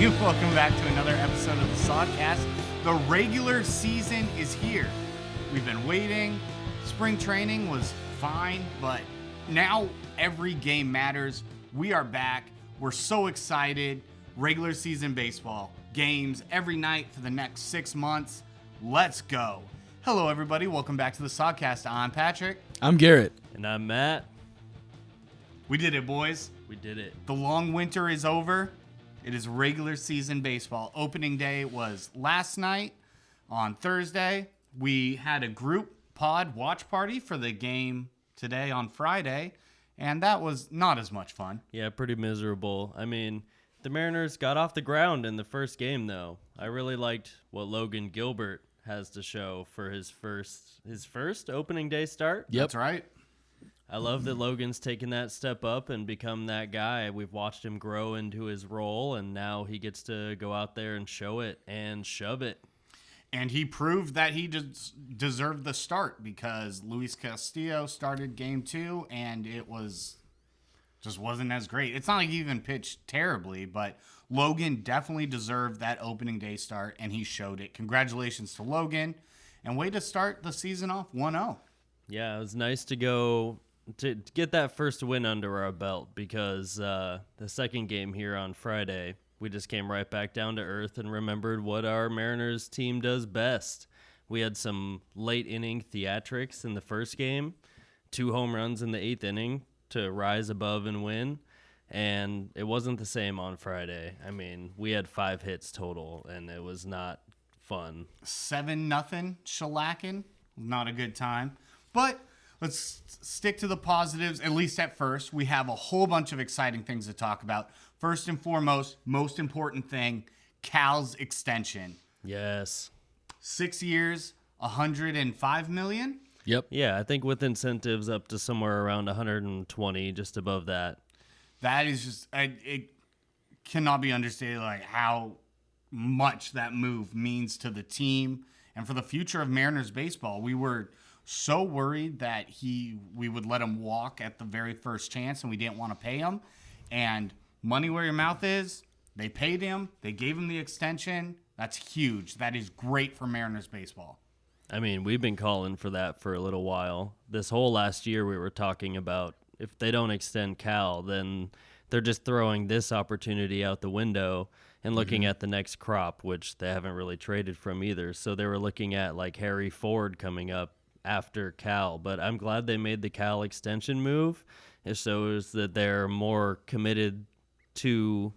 Welcome back to another episode of the Sogcast. The regular season is here. We've been waiting. Spring training was fine, but now every game matters. We are back. We're so excited. Regular season baseball. Games every night for the next 6 months. Let's go. Hello, everybody. Welcome back to the Sogcast. I'm Patrick. I'm Garrett. And I'm Matt. We did it, boys. We did it. The long winter is over. It is regular season baseball. Opening day was last night on Thursday. We had a group pod watch party for the game today on Friday, and that was not as much fun. Yeah, pretty miserable. I mean, the Mariners got off the ground in the first game, though. I really liked what Logan Gilbert has to show for his first opening day start. Yep. That's right. I love that Logan's taken that step up and become that guy. We've watched him grow into his role, and now he gets to go out there and show it and shove it. And he proved that he deserved the start because Luis Castillo started game 2, and it just wasn't as great. It's not like he even pitched terribly, but Logan definitely deserved that opening day start, and he showed it. Congratulations to Logan, and way to start the season off 1-0. Yeah, it was nice to get that first win under our belt because the second game here on Friday, we just came right back down to earth and remembered what our Mariners team does best. We had some late inning theatrics in the first game, 2 home runs in the 8th inning to rise above and win, and it wasn't the same on Friday. I mean, we had 5 hits total, and it was not fun. 7-0 shellacking. Not a good time. But let's stick to the positives, at least at first. We have a whole bunch of exciting things to talk about. First and foremost, most important thing, Cal's extension. Yes. 6 years, $105 million. Yep. Yeah, I think with incentives up to somewhere around 120, just above that. That is just, it cannot be understated like how much that move means to the team and for the future of Mariners baseball. We were so worried that we would let him walk at the very first chance, and we didn't want to pay him. And money where your mouth is, they paid him. They gave him the extension. That's huge. That is great for Mariners baseball. I mean, we've been calling for that for a little while. This whole last year we were talking about if they don't extend Cal, then they're just throwing this opportunity out the window and looking at the next crop, which they haven't really traded from either. So they were looking at like Harry Ford coming up after Cal, but I'm glad they made the Cal extension move. It shows that they're more committed to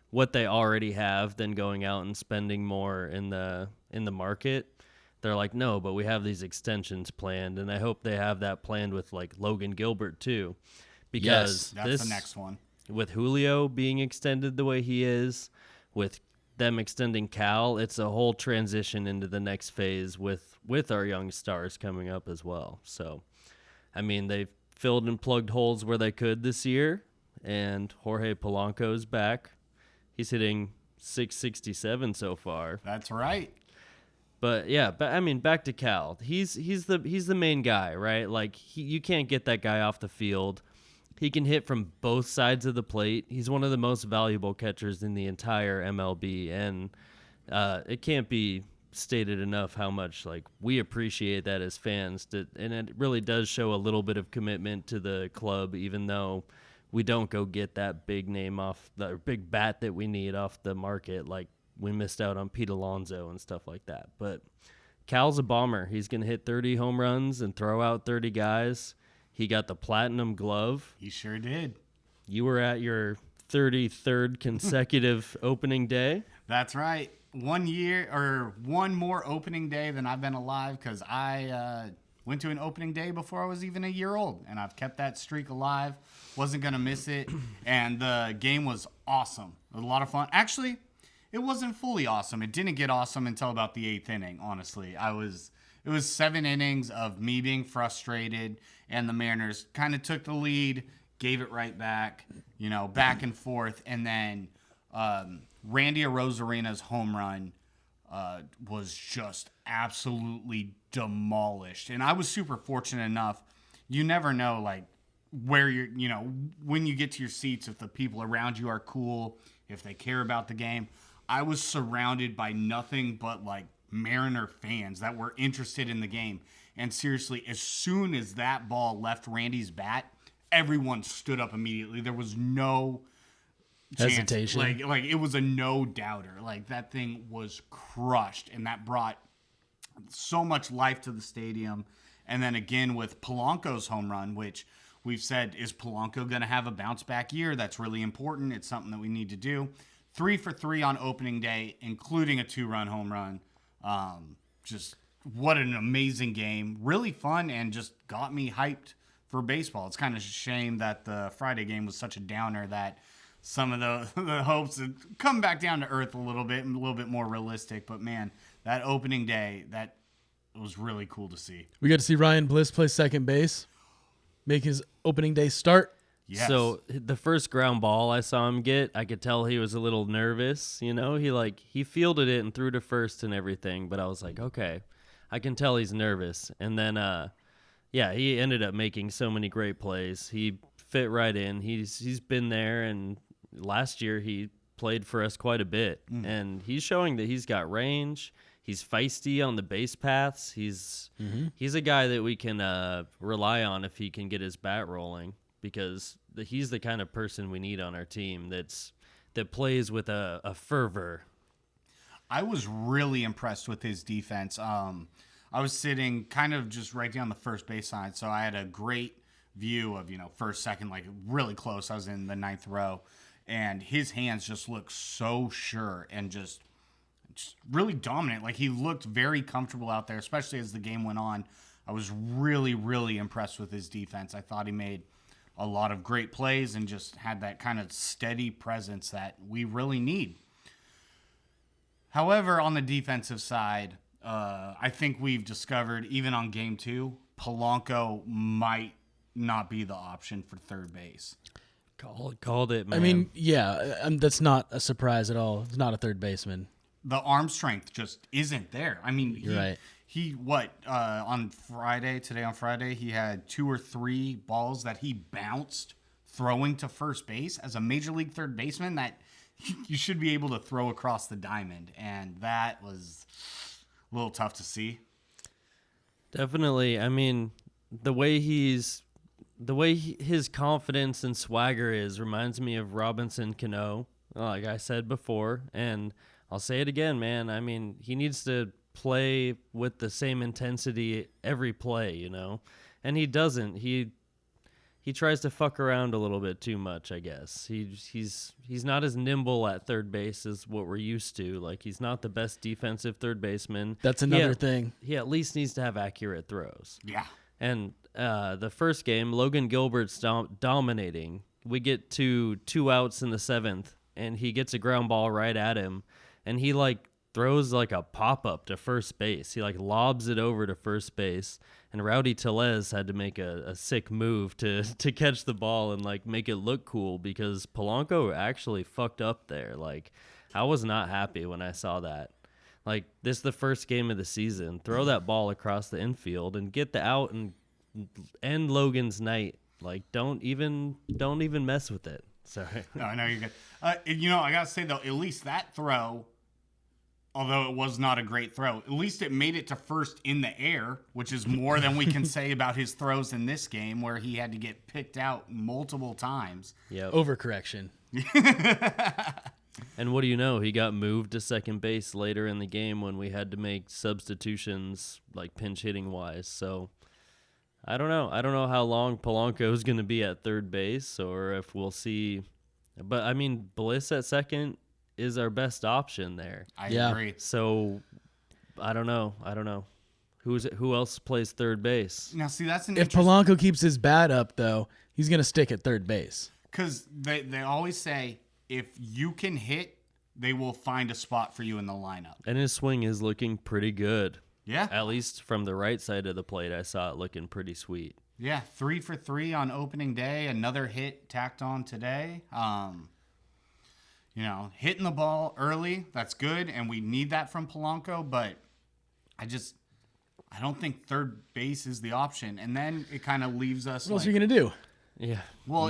what they already have than going out and spending more in the market. They're like, no, but we have these extensions planned, and I hope they have that planned with like Logan Gilbert too, because that's the next one. With Julio being extended the way he is, with them extending Cal, it's a whole transition into the next phase with our young stars coming up as well. So, I mean, they've filled and plugged holes where they could this year, and Jorge Polanco's back. He's hitting .667 so far. That's right. But yeah, I mean, back to Cal. He's the main guy, right? Like you can't get that guy off the field. He can hit from both sides of the plate. He's one of the most valuable catchers in the entire MLB, and it can't be stated enough how much like we appreciate that as fans. And it really does show a little bit of commitment to the club, even though we don't go get that big name off the big bat that we need off the market. Like we missed out on Pete Alonso and stuff like that. But Cal's a bomber. He's going to hit 30 home runs and throw out 30 guys. He got the platinum glove. He sure did. You were at your 33rd consecutive opening day. That's right. 1 year or one more opening day than I've been alive because I went to an opening day before I was even a year old, and I've kept that streak alive. Wasn't going to miss it, and the game was awesome. It was a lot of fun. Actually, it wasn't fully awesome. It didn't get awesome until about the 8th inning, honestly. It was 7 innings of me being frustrated, and the Mariners kind of took the lead, gave it right back, back and forth, and then Randy Arozarena's home run was just absolutely demolished. And I was super fortunate enough. You never know, like, where you're, when you get to your seats, if the people around you are cool, if they care about the game. I was surrounded by nothing but like Mariner fans that were interested in the game. And seriously, as soon as that ball left Randy's bat, everyone stood up immediately. There was no hesitation. chance. Like it was a no doubter. Like that thing was crushed, and that brought so much life to the stadium. And then again with Polanco's home run, which we've said, is Polanco going to have a bounce back year? That's really important. It's something that we need to do. 3 for 3 on opening day, including a 2-run home run. Just what an amazing game. Really fun, and just got me hyped for baseball. It's kind of a shame that the Friday game was such a downer that some of the hopes had come back down to earth a little bit and a little bit more realistic. But man, that opening day, that was really cool to see. We got to see Ryan Bliss play second base, make his opening day start. Yes. So the first ground ball I saw him get, I could tell he was a little nervous. You know, he fielded it and threw to first and everything. But I was like, okay, I can tell he's nervous. And then, he ended up making so many great plays. He fit right in. He's been there, and last year he played for us quite a bit. And he's showing that he's got range. He's feisty on the base paths. He's a guy that we can rely on if he can get his bat rolling, because he's the kind of person we need on our team that plays with a fervor. I was really impressed with his defense. I was sitting kind of just right down the first base side, so I had a great view of, first, second, like really close. I was in the 9th row, and his hands just looked so sure and just really dominant. Like, he looked very comfortable out there, especially as the game went on. I was really, really impressed with his defense. I thought he made a lot of great plays and just had that kind of steady presence that we really need. However, on the defensive side, I think we've discovered, even on game 2, Polanco might not be the option for third base. Called it, man. I mean, that's not a surprise at all. It's not a third baseman. The arm strength just isn't there. I mean, You're right. On Friday, he had 2 or 3 balls that he bounced throwing to first base. As a major league third baseman, that you should be able to throw across the diamond, and that was a little tough to see. Definitely. I mean, the way his confidence and swagger reminds me of Robinson Cano, like I said before, and I'll say it again, man. I mean, he needs to play with the same intensity every play, and he doesn't. He tries to fuck around a little bit too much, I guess. He's not as nimble at third base as what we're used to. Like, he's not the best defensive third baseman. That's another thing. He at least needs to have accurate throws. Yeah. And the first game, Logan Gilbert's dominating. We get to 2 outs in the 7th, and he gets a ground ball right at him, and he throws a pop-up to first base. He lobs it over to first base, and Rowdy Tellez had to make a sick move to catch the ball and make it look cool, because Polanco actually fucked up there. I was not happy when I saw that. This is the first game of the season. Throw that ball across the infield and get the out and end Logan's night. Don't even mess with it. Sorry. No, you're good. I gotta say though, at least that throw, although it was not a great throw, at least it made it to first in the air, which is more than we can say about his throws in this game, where he had to get picked out multiple times. Yep. Overcorrection. And what do you know? He got moved to second base later in the game when we had to make substitutions, pinch hitting wise. So I don't know. I don't know how long Polanco is going to be at third base, or if we'll see. But I mean, Bliss at second is our best option there. I agree. So I don't know. Who else plays third base? Now, see, that's an If Polanco keeps his bat up, though, he's going to stick at third base. Because they always say, if you can hit, they will find a spot for you in the lineup. And his swing is looking pretty good. Yeah. At least from the right side of the plate, I saw it looking pretty sweet. Yeah, 3 for 3 on opening day. Another hit tacked on today. Hitting the ball early, that's good, and we need that from Polanco, but I don't think third base is the option. And then it kind of leaves us What else are you going to do? Yeah. well,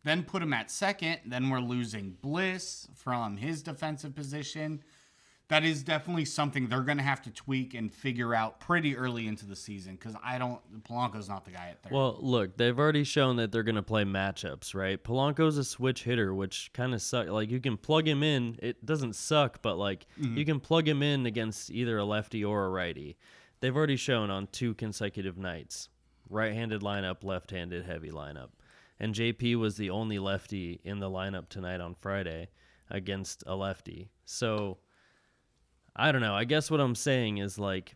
then put him at second. Then we're losing Bliss from his defensive position. That is definitely something they're going to have to tweak and figure out pretty early into the season because Polanco's not the guy at third. Well, look, they've already shown that they're going to play matchups, right? Polanco's a switch hitter, which kind of sucks. Like, you can plug him in. It doesn't suck, but, like, you can plug him in against either a lefty or a righty. They've already shown on 2 consecutive nights. Right-handed lineup, left-handed heavy lineup. And JP was the only lefty in the lineup tonight on Friday against a lefty. So I don't know. I guess what I'm saying is, like,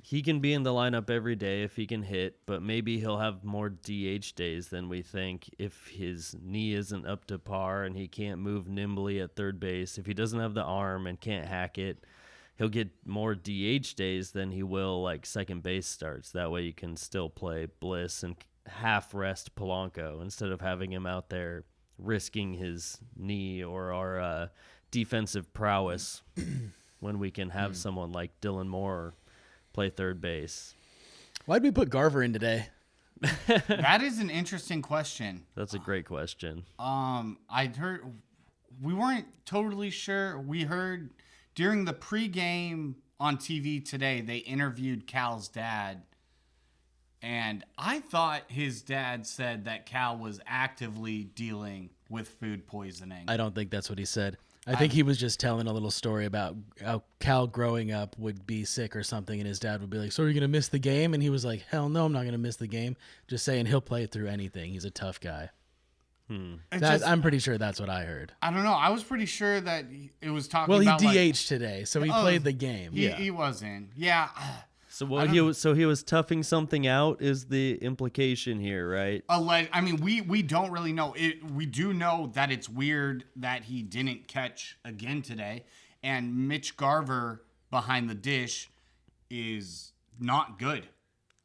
he can be in the lineup every day if he can hit, but maybe he'll have more DH days than we think if his knee isn't up to par and he can't move nimbly at third base. If he doesn't have the arm and can't hack it, he'll get more DH days than he will, like, second base starts. That way you can still play Bliss and half rest Polanco instead of having him out there risking his knee or our defensive prowess when we can have someone like Dylan Moore play third base. Why'd we put Garver in today? That is an interesting question. That's a great question. I heard we weren't totally sure. We heard during the pregame on TV today, they interviewed Cal's dad, and I thought his dad said that Cal was actively dealing with food poisoning. I don't think that's what he said. I think he was just telling a little story about how Cal growing up would be sick or something, and his dad would be like, "So are you going to miss the game?" And he was like, "Hell no, I'm not going to miss the game." Just saying he'll play through anything. He's a tough guy. I'm pretty sure that's what I heard. I don't know. I was pretty sure that it was talking Well, he about DH'd today, so he played the game. He was in. Yeah. So he was toughing something out is the implication here, right? I mean, we don't really know. We do know that it's weird that he didn't catch again today, and Mitch Garver behind the dish is not good.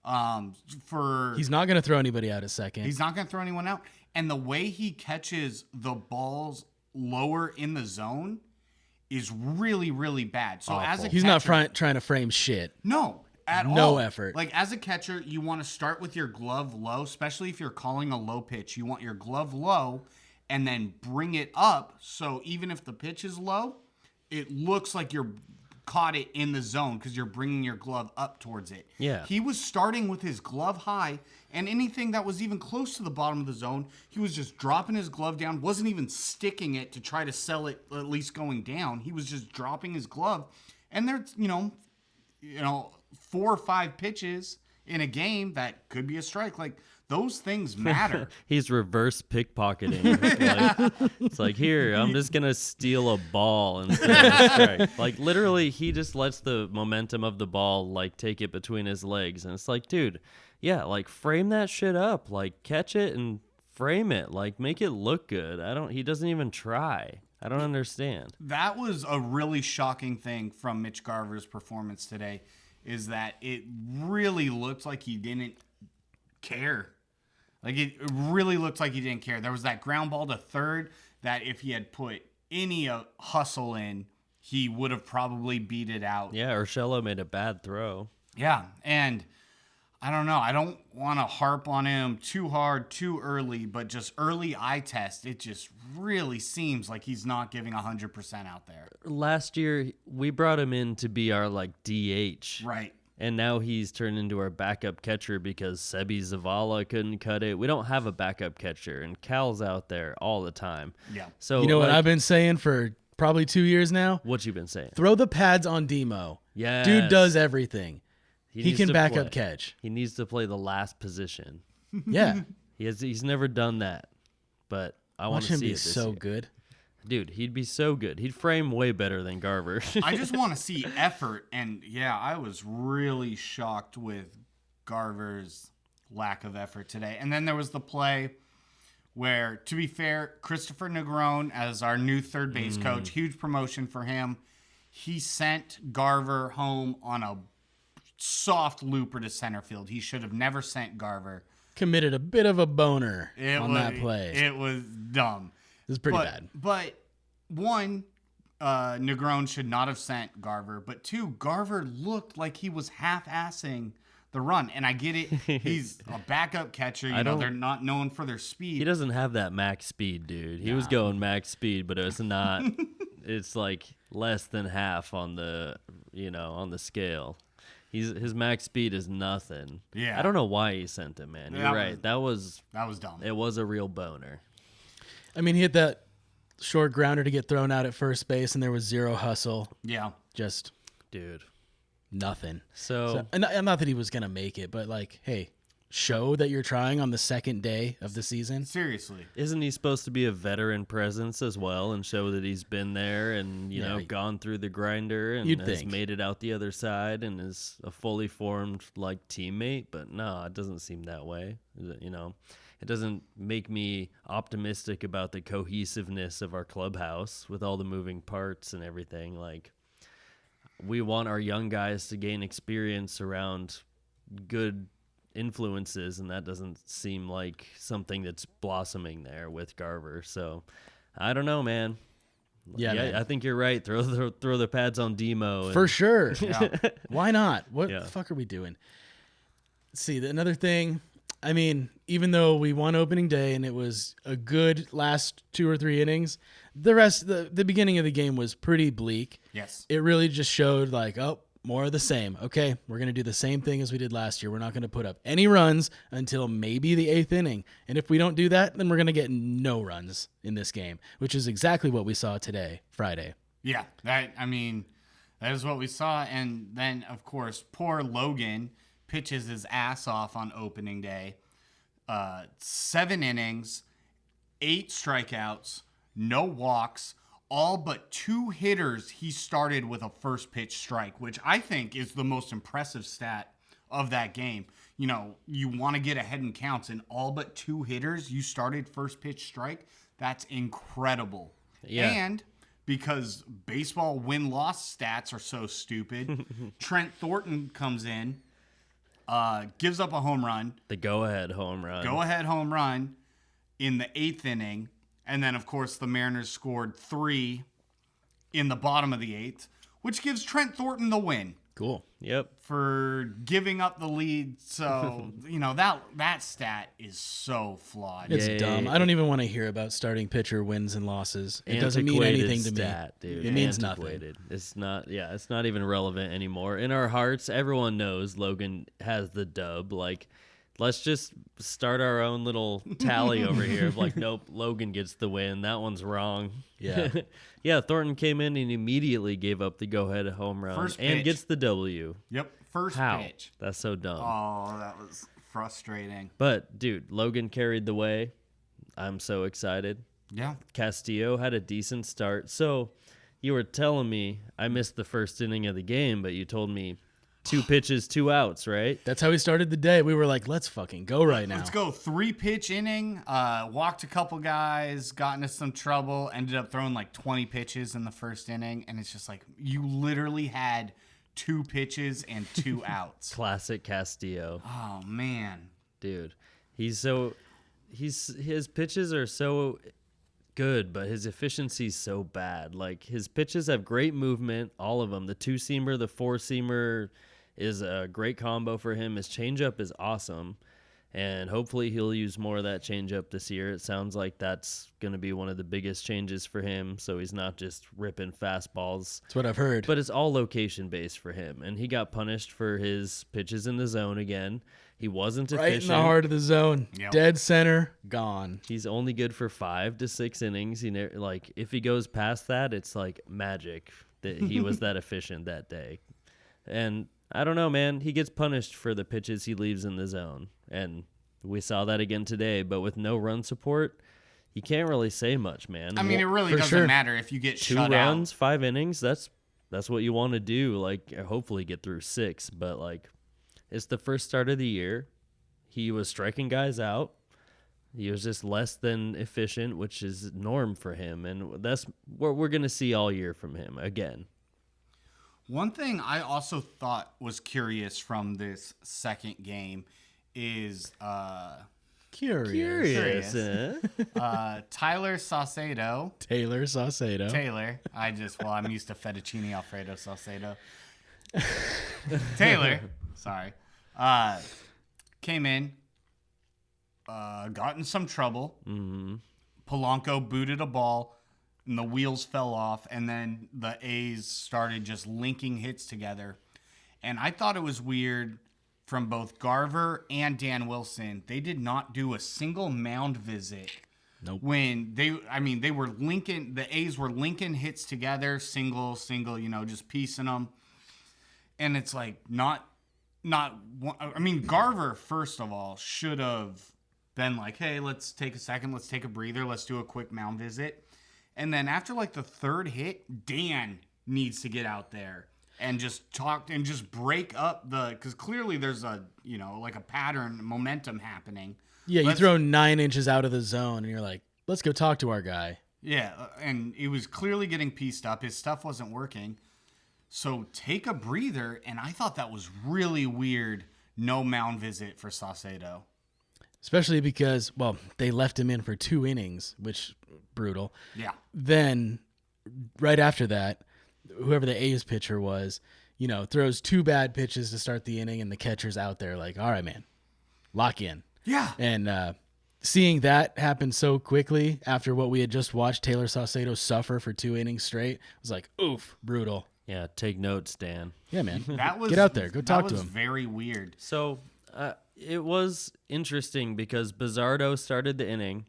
He's not going to throw anybody out at second. He's not going to throw anyone out, and the way he catches the balls lower in the zone is really, really bad. So as a he's catcher, not trying to frame shit. No. At all. No effort. Like, as a catcher, you want to start with your glove low, especially if you're calling a low pitch. You want your glove low and then bring it up. So even if the pitch is low, it looks like you're caught it in the zone because you're bringing your glove up towards it. Yeah. He was starting with his glove high, and anything that was even close to the bottom of the zone, he was just dropping his glove down, wasn't even sticking it to try to sell it at least going down. He was just dropping his glove. And there's, 4 or 5 pitches in a game that could be a strike. Like, those things matter. He's reverse pickpocketing. It's like, here, I'm just going to steal a ball instead of a strike. Like, literally, he just lets the momentum of the ball, like, take it between his legs. And it's like, dude, yeah, like, frame that shit up. Like, catch it and frame it. Like, make it look good. He doesn't even try. I don't understand. That was a really shocking thing from Mitch Garver's performance today, is that it really looked like he didn't care. Like, it really looked like he didn't care. There was that ground ball to third that if he had put any hustle in, he would have probably beat it out. Yeah, Urshela made a bad throw. Yeah, and I don't know. I don't want to harp on him too hard, too early, but just early eye test, it just really seems like he's not giving 100% out there. Last year, we brought him in to be our, like, DH. Right. And now he's turned into our backup catcher because Sebi Zavala couldn't cut it. We don't have a backup catcher, and Cal's out there all the time. Yeah. So You know what I've been saying for probably 2 years now? What you been saying? Throw the pads on Demo. Yeah. Dude does everything. He needs can to back play. up catch. He needs to play the last position. Yeah. He's never done that, but I want Watch to him see be it this so year. good. Dude, he'd be so good. He'd frame way better than Garver. I just want to see effort. And, yeah, I was really shocked with Garver's lack of effort today. And then there was the play where, to be fair, Christopher Negron, as our new third base coach, huge promotion for him. He sent Garver home on a soft looper to center field. He should have never sent Garver. Committed a bit of a boner on that play. It was dumb. It was pretty bad. But one, Negron should not have sent Garver. But two, Garver looked like he was half-assing the run. And I get it. He's a backup catcher. You know, they're not known for their speed. He doesn't have that max speed, dude. He was going max speed, but it's not. It's like less than half on the, on the scale. His max speed is nothing. Yeah. I don't know why he sent him, man. You're right. That was dumb. It was a real boner. I mean, he hit that short grounder to get thrown out at first base, and there was zero hustle. Yeah. Just, dude, nothing. So and not that he was gonna make it, but like, hey, show that you're trying on the second day of the season. Seriously. Isn't he supposed to be a veteran presence as well and show that he's been there and, gone through the grinder and has made it out the other side and is a fully formed, like, teammate? But no, it doesn't seem that way. It doesn't make me optimistic about the cohesiveness of our clubhouse with all the moving parts and everything. Like, we want our young guys to gain experience around good influences, and that doesn't seem like something that's blossoming there with Garver. So I don't know, man. Yeah, man. I think you're right. Throw the pads on Demo for sure. Yeah. Why not? What the fuck are we doing? Let's see, another thing. I mean, even though we won opening day and it was a good last 2 or 3 innings, the beginning of the game was pretty bleak. Yes. It really just showed like, oh, more of the same. Okay, we're going to do the same thing as we did last year. We're not going to put up any runs until maybe the 8th inning. And if we don't do that, then we're going to get no runs in this game, which is exactly what we saw today, Friday. Yeah, that is what we saw. And then, of course, poor Logan pitches his ass off on opening day. 7 innings, 8 strikeouts, no walks, all but 2 hitters he started with a first pitch strike, which I think is the most impressive stat of that game. You want to get ahead in counts, and all but 2 hitters you started first pitch strike. That's incredible. Yeah. And because baseball win-loss stats are so stupid, Trent Thornton comes in, gives up a home run. The go-ahead home run in the 8th inning. And then, of course, the Mariners scored 3 in the bottom of the 8th, which gives Trent Thornton the win. Cool. Yep. For giving up the lead. So, that stat is so flawed. It's dumb. I don't even want to hear about starting pitcher wins and losses. It doesn't mean anything to stat, me. Dude. It means nothing. It's not even relevant anymore. In our hearts, everyone knows Logan has the dub. Like, let's just start our own little tally over here of like, nope, Logan gets the win. That one's wrong. Yeah. Yeah, Thornton came in and immediately gave up the go-ahead home run and gets the W. Yep, first pitch. That's so dumb. Oh, that was frustrating. But, dude, Logan carried the way. I'm so excited. Yeah. Castillo had a decent start. So you were telling me I missed the first inning of the game, but you told me 2 pitches, 2 outs, right? That's how we started the day. We were like, let's fucking go right now. Let's go. 3-pitch inning. Walked a couple guys, got into some trouble, ended up throwing like 20 pitches in the first inning. And it's just like, you literally had 2 pitches and 2 outs. Classic Castillo. Oh, man. Dude, his pitches are so good, but his efficiency's so bad. Like, his pitches have great movement, all of them. The 2-seamer, the 4-seamer is a great combo for him. His changeup is awesome, and hopefully he'll use more of that changeup this year. It sounds like that's going to be one of the biggest changes for him, so he's not just ripping fastballs. That's what I've heard. But it's all location-based for him, and he got punished for his pitches in the zone again. He wasn't efficient. Right in the heart of the zone. Yep. Dead center, gone. He's only good for 5 to 6 innings. If he goes past that, it's like magic that he was that efficient that day. And I don't know, man. He gets punished for the pitches he leaves in the zone. And we saw that again today. But with no run support, you can't really say much, man. I mean, it really doesn't matter if you get 2 shut runs, out. 5 innings. That's what you want to do. Like, hopefully get through 6. But, like, it's the first start of the year. He was striking guys out. He was just less than efficient, which is norm for him. And that's what we're going to see all year from him again. One thing I also thought was curious from this second game is Curious. Tyler Saucedo. Taylor Saucedo. Taylor. I'm used to fettuccine Alfredo Saucedo. Taylor. Sorry. Came in, got in some trouble. Mm-hmm. Polanco booted a ball, and the wheels fell off, and then the A's started just linking hits together. And I thought it was weird from both Garver and Dan Wilson. They did not do a single mound visit. Nope. When they were linking, the A's were linking hits together, single, just piecing them. And it's like Garver, first of all, should have been like, hey, let's take a second, let's take a breather, let's do a quick mound visit. And then after like the third hit, Dan needs to get out there and just talk and just break up because clearly there's a pattern, momentum happening. Yeah, you throw 9 inches out of the zone and you're like, let's go talk to our guy. Yeah, and he was clearly getting pieced up. His stuff wasn't working. So take a breather, and I thought that was really weird. No mound visit for Saucedo. Especially because, well, they left him in for 2 innings, which brutal. Yeah. Then, right after that, whoever the A's pitcher was, throws 2 bad pitches to start the inning, and the catcher's out there like, all right, man, lock in. Yeah. And seeing that happen so quickly after what we had just watched Taylor Saucedo suffer for 2 innings straight, was like, oof, brutal. Yeah, take notes, Dan. Yeah, man. That was, get out there. Go talk to him. That was very weird. So it was interesting because Bizzardo started the inning.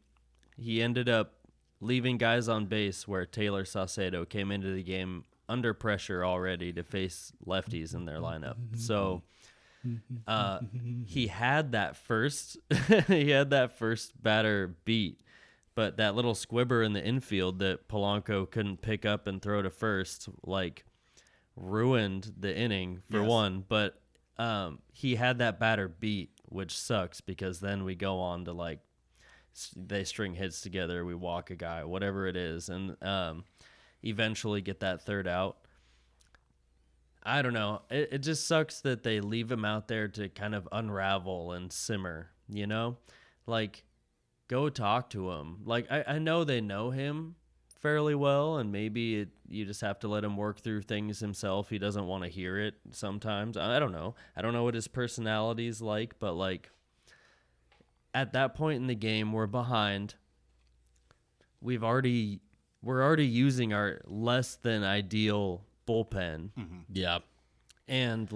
He ended up leaving guys on base where Taylor Saucedo came into the game under pressure already to face lefties in their lineup. So he had that first batter beat, but that little squibber in the infield that Polanco couldn't pick up and throw to first, ruined the inning for one. But he had that batter beat, which sucks because then we go on to they string hits together, we walk a guy, whatever it is, and eventually get that third out. I don't know. It just sucks that they leave him out there to kind of unravel and simmer, go talk to him. I know they know him fairly well, and maybe you just have to let him work through things himself. He doesn't want to hear it sometimes. I don't know. I don't know what his personality's like, but at that point in the game, we're behind. We're already using our less than ideal bullpen. Mm-hmm. Yeah. And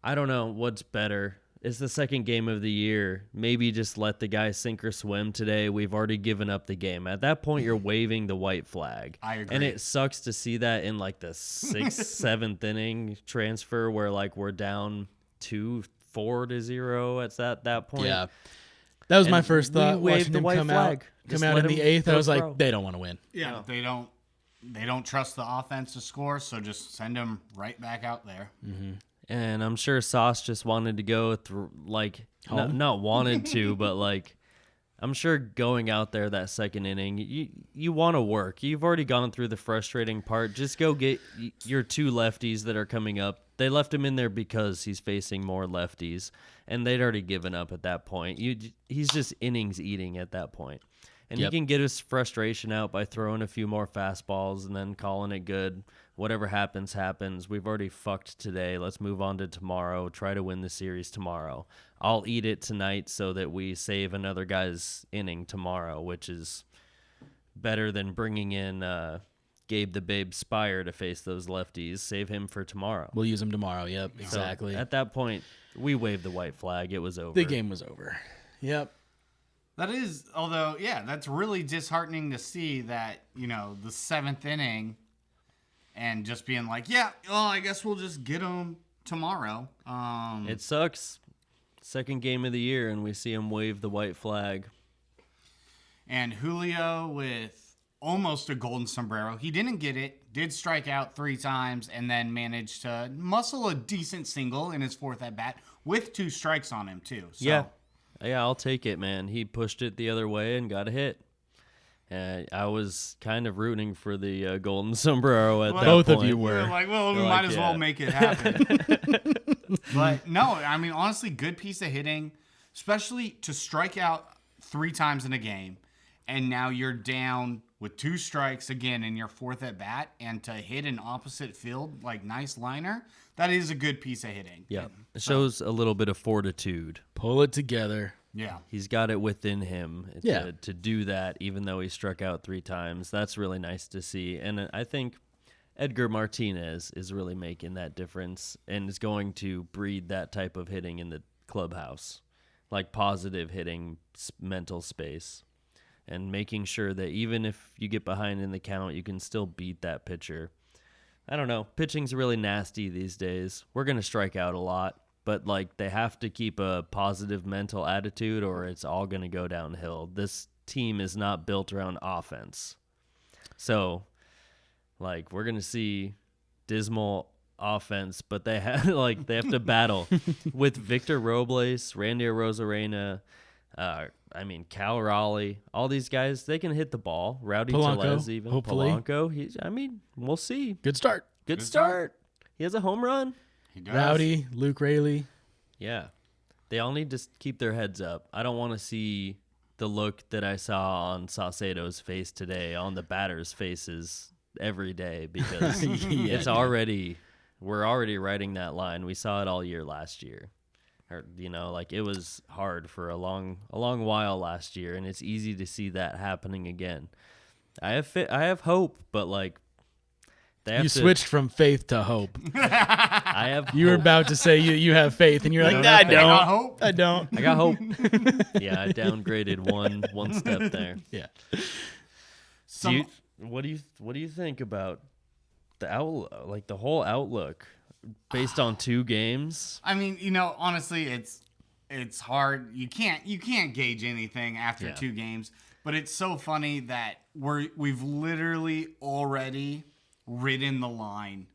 I don't know what's better. It's the second game of the year. Maybe just let the guy sink or swim today. We've already given up the game. At that point, you're waving the white flag. I agree. And it sucks to see that in the 6th, 7th inning transfer where we're down 2-4-0 at that point. Yeah. That was my first thought. We waved Watching the him white come flag. out in the 8th. I was like, they don't want to win. Yeah, they don't trust the offense to score, so just send them right back out there. Mm-hmm. And I'm sure Sauce just wanted to go through, not wanted to, but I'm sure going out there that second inning, you want to work. You've already gone through the frustrating part. Just go get your 2 lefties that are coming up. They left him in there because he's facing more lefties, and they'd already given up at that point. He's just innings eating at that point. And he can get his frustration out by throwing a few more fastballs and then calling it good. Whatever happens, happens. We've already fucked today. Let's move on to tomorrow. Try to win the series tomorrow. I'll eat it tonight so that we save another guy's inning tomorrow, which is better than bringing in Gabe the Babe Spire to face those lefties. Save him for tomorrow. We'll use him tomorrow. Yep, exactly. So at that point, we waved the white flag. It was over. The game was over. Yep. That is, although, yeah, that's really disheartening to see that, the 7th inning and just being like, yeah, well, I guess we'll just get them tomorrow. It sucks. Second game of the year, and we see him wave the white flag. And Julio with almost a golden sombrero. He didn't get it, did strike out 3 times, and then managed to muscle a decent single in his 4th at-bat with 2 strikes on him, too. So. Yeah, I'll take it, man. He pushed it the other way and got a hit. I was kind of rooting for the golden sombrero at that both point. Of you were. Like, well, we might as well make it happen. But no, I mean, honestly, good piece of hitting, especially to strike out 3 times in a game, and now you're down with 2 strikes again in your 4th at bat, and to hit an opposite field like nice liner, that is a good piece of hitting. Yeah, And it shows a little bit of fortitude. Pull it together. yeah. He's got it within him Yeah. to do that, even though he struck out 3 times. That's really nice to see. And I think Edgar Martinez is really making that difference and is going to breed that type of hitting in the clubhouse, like positive hitting, mental space, and making sure that even if you get behind in the count, you can still beat that pitcher. I don't know. Pitching's really nasty these days. We're going to strike out a lot, but like they have to keep a positive mental attitude or it's all going to go downhill. This team is not built around offense. So, like, we're going to see dismal offense, but they have to battle with Victor Robles, Randy Arozarena, Cal Raleigh, all these guys. They can hit the ball. Rowdy Polanco, Tellez, even hopefully. Polanco. We'll see. Good start. Good start. He has a home run. He does. Rowdy, Luke Raley. Yeah, they all need to keep their heads up. I don't want to see the look that I saw on Saucedo's face today on the batters' faces every day because we're already writing that line. We saw it all year last year. Or, it was hard for a long while last year, and it's easy to see that happening again. I have hope, but they have You switched from faith to hope. I have. You were hope. about to say you have faith, and you're like, don't nah, I have faith. don't. I got hope. I don't. I got hope. Yeah, I downgraded one step there. Yeah. What do you think about the outlook, like the whole outlook, based on 2 games? I mean, honestly, it's hard. You can't gauge anything after 2 games. But it's so funny that we've literally already ridden the line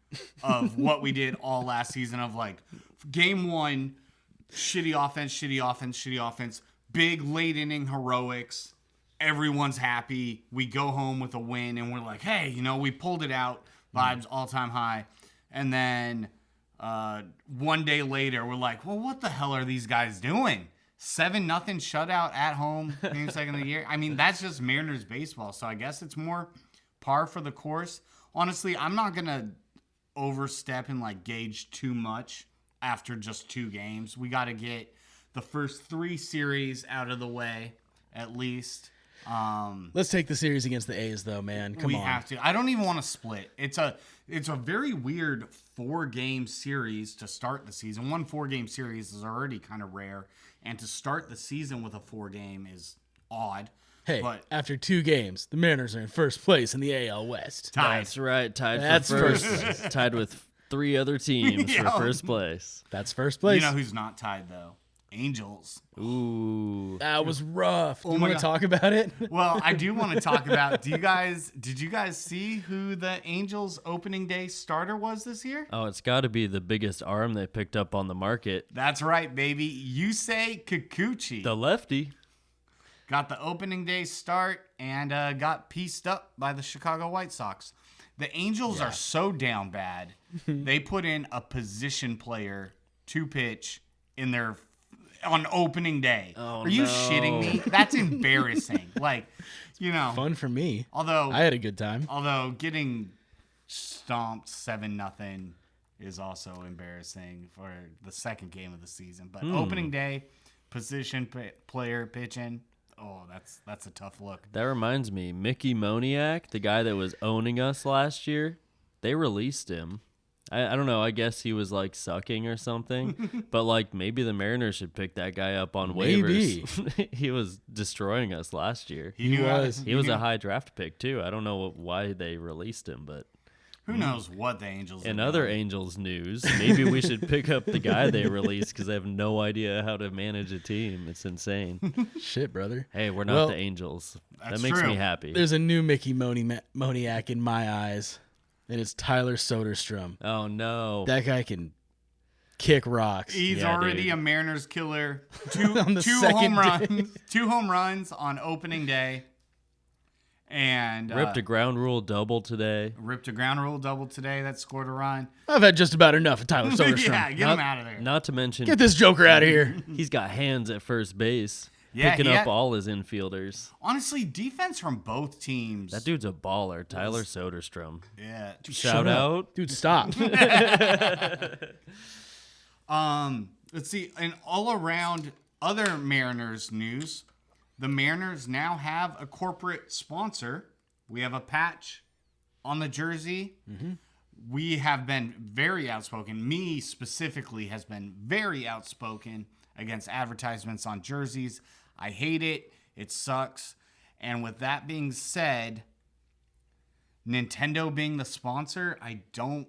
of what we did all last season of game 1, shitty offense, big late inning heroics. Everyone's happy. We go home with a win, and we're like, hey, we pulled it out. Vibes all-time high. And then 1 day later, we're like, well, what the hell are these guys doing? 7-0 shutout at home, game 2nd of the year. I mean, that's just Mariners baseball, so I guess it's more par for the course. Honestly, I'm not going to overstep and gauge too much after just 2 games. We got to get the first 3 series out of the way, at least. Let's take the series against the A's, though, man. Come on. We have to. I don't even want to split. It's a very weird 4-game series to start the season. 1 4-game series is already kind of rare, and to start the season with a 4-game is odd. Hey, but after 2 games, the Mariners are in first place in the AL West. That's right. Tied That's for first first place. Tied with 3 other teams for Yeah. first place. That's first place. You know who's not tied, though? Angels. Ooh. That was rough. Do you my want God. to talk about it? Well, I do want to talk about, did you guys see who the Angels opening day starter was this year? Oh, it's got to be the biggest arm they picked up on the market. That's right, baby. Yusei Kikuchi. The lefty. Got the opening day start and got pieced up by the Chicago White Sox. The Angels are so down bad, they put in a position player to pitch on opening day. Oh, are you no. shitting me? That's embarrassing. Fun for me. Although I had a good time. getting stomped 7-0 is also embarrassing for the 2nd game of the season. But opening day, position player pitching. Oh, that's a tough look. That reminds me, Mickey Moniak, the guy that was owning us last year, they released him. I don't know. I guess he was sucking or something. But maybe the Mariners should pick that guy up on waivers. He was destroying us last year. He was. He was a high draft pick too. I don't know why they released him, but Who knows what the Angels in are other doing. Angels news, maybe we should pick up the guy they released because I have no idea how to manage a team. It's insane. Shit, brother. Hey, we're not Well, the Angels. That that's makes true. me happy. There's a new Mickey Moniak in my eyes, and it's Tyler Soderstrom. Oh no. That guy can kick rocks. He's Yeah, already dude. a Mariners killer. Two On the two second home day. runs. 2 home runs on opening day. And Ripped a ground rule double today. ripped a ground rule double today that scored a run. I've had just about enough of Tyler Soderstrom. Yeah, get him out of there. Not to mention Get this joker out of here. he's got hands at first base. Yeah, picking he up had- all his infielders. Honestly, defense from both teams. That dude's a baller, Tyler Soderstrom. Yeah. Shout out. Dude, stop. Let's see. And all around other Mariners news, the Mariners now have a corporate sponsor. We have a patch on the jersey. Mm-hmm. We have been very outspoken. Me specifically has been very outspoken against advertisements on jerseys. I hate it. It sucks. And with that being said, Nintendo being the sponsor, I don't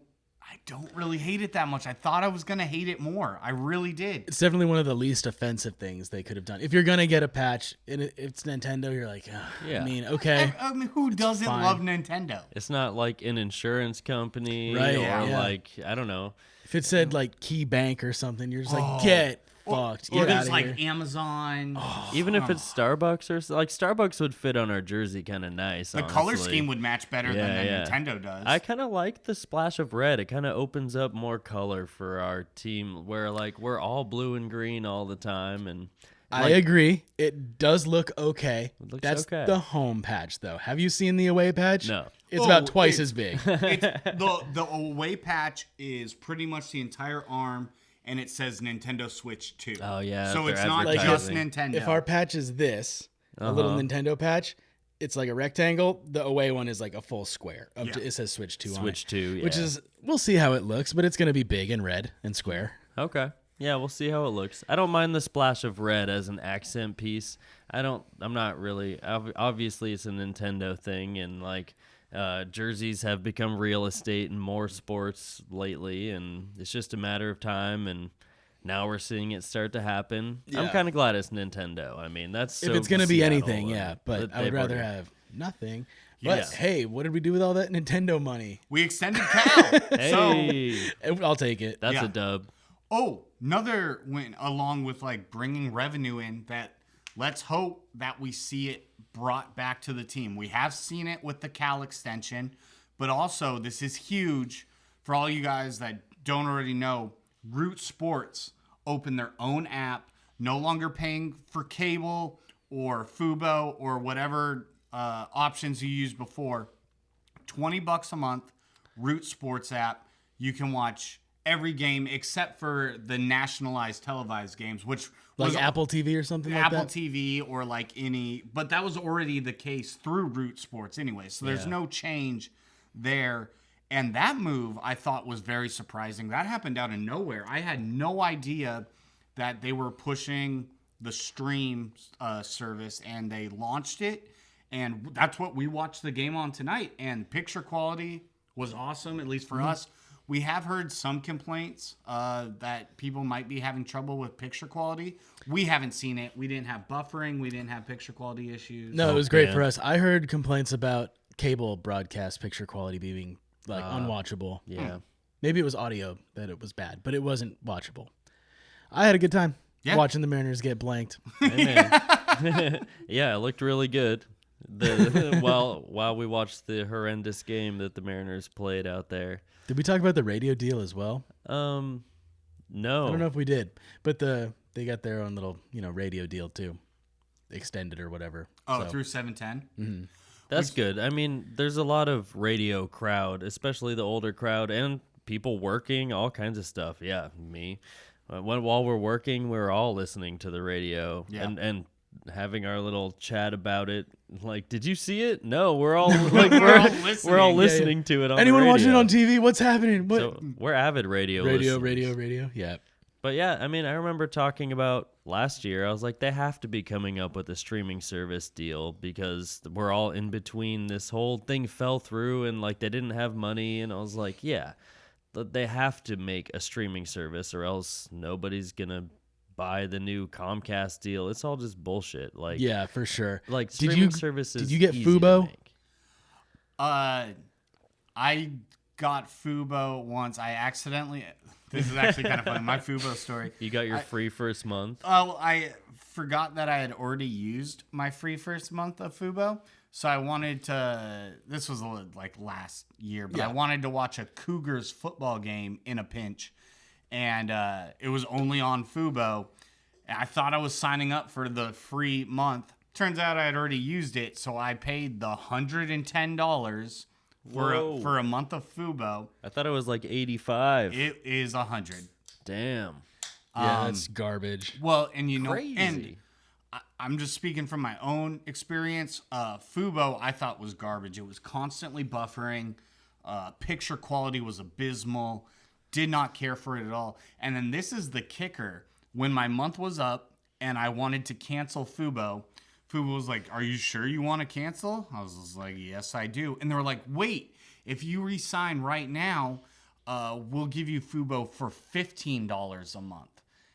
really hate it that much. I thought I was going to hate it more. I really did. It's definitely one of the least offensive things they could have done. If you're going to get a patch and it's Nintendo, you're like, Yeah. I mean, okay. I mean, who doesn't fine. love Nintendo? It's not like an insurance company Right, or yeah. like, I don't know. If it said like Key Bank or something, you're just like, get fucked. Or Get it's out like of here. Amazon. Even if it's Starbucks or like Starbucks would fit on our jersey kind of nice. The color honestly. scheme would match better than Yeah. Nintendo does. I kind of like the splash of red. It kind of opens up more color for our team where like we're all blue and green all the time. And I like, agree. It does look okay. looks That's okay. the home patch, though. Have you seen the away patch? No. It's Oh, about twice it- as big. It's, the away patch is pretty much the entire arm, and it says Nintendo Switch 2. Oh, yeah, So they're it's not just advertising. Nintendo. If our patch is this, a little Nintendo patch, it's like a rectangle. The away one is like a full square. Yeah. It says Switch 2 on Switch it. 2, Which yeah. is, we'll see how it looks, but it's going to be big and red and square. Okay. Yeah, we'll see how it looks. I don't mind the splash of red as an accent piece. I'm not really. Obviously, it's a Nintendo thing, and like jerseys have become real estate in more sports lately, and it's just a matter of time. And now we're seeing it start to happen. I'm Yeah. kind of glad it's Nintendo. I mean, that's If so it's going to be Seattle, anything, and yeah. But that I would they've rather already- have nothing. But Yes. hey, what did we do with all that Nintendo money? we extended Cal. So, Hey, I'll take it. that's Yeah. a dub. oh, another win along with like bringing revenue in that let's hope that we see it brought back to the team. We have seen it with the Cal extension, but also this is huge for all you guys that don't already know. Root Sports opened their own app, no longer paying for cable or Fubo or whatever options you used before. $20 a month, Root Sports app. You can watch every game except for the nationalized televised games, which Like was Apple TV or something like Apple that? TV or like any, but that was already the case through Root Sports anyway. So there's Yeah. no change there. And that move I thought was very surprising. That happened out of nowhere. I had no idea that they were pushing the stream service, and they launched it. And that's what we watched the game on tonight. And picture quality was awesome, at least for us. We have heard some complaints that people might be having trouble with picture quality. We haven't seen it. We didn't have buffering. We didn't have picture quality issues. No, it was great yeah. for us. I heard complaints about cable broadcast picture quality being like unwatchable. Yeah. Maybe it was audio that it was bad, but it wasn't watchable. I had a good time watching the Mariners get blanked. Hey, man. Yeah, it looked really good. While we watched the horrendous game that the Mariners played out there. Did we talk about the radio deal as well? No. I don't know if we did, but they got their own little radio deal too, extended or whatever. Oh, So, through 710? That's good. I mean, there's a lot of radio crowd, especially the older crowd, and people working, all kinds of stuff. Yeah, me. While we're working, we're all listening to the radio and having our little chat about it. Like, did you see it? No, we're all like we're all listening to it on anyone the radio. watching it on TV? What's happening? What? So we're avid radio listeners. Radio. Yeah. But yeah, I mean, I remember talking about last year. I was like, they have to be coming up with a streaming service deal because we're all in between. This whole thing fell through and like they didn't have money. And I was like, yeah, they have to make a streaming service or else nobody's going to buy the new Comcast deal. It's all just bullshit. Like, Yeah, for sure. like Did streaming you- services. did you get easy to Fubo? make. I got Fubo once. I accidentally. This is actually kind of funny. My Fubo story. You got your free first month. Oh, I forgot that I had already used my free first month of Fubo. So I wanted to. This was like last year, but I wanted to watch a Cougars football game in a pinch, and it was only on Fubo. I thought I was signing up for the free month. Turns out I had already used it, so I paid the $110 for a month of Fubo. I thought it was like 85. It is 100. Damn. Yeah, that's garbage. Well, and Crazy. and I'm just speaking from my own experience. Fubo I thought was garbage. It was constantly buffering. Picture quality was abysmal. Did not care for it at all. And then this is the kicker. When my month was up and I wanted to cancel Fubo, Fubo was like, "Are you sure you want to cancel?" I was just like, "Yes, I do." And they were like, "Wait, if you re-sign right now, we'll give you Fubo for $15 a month."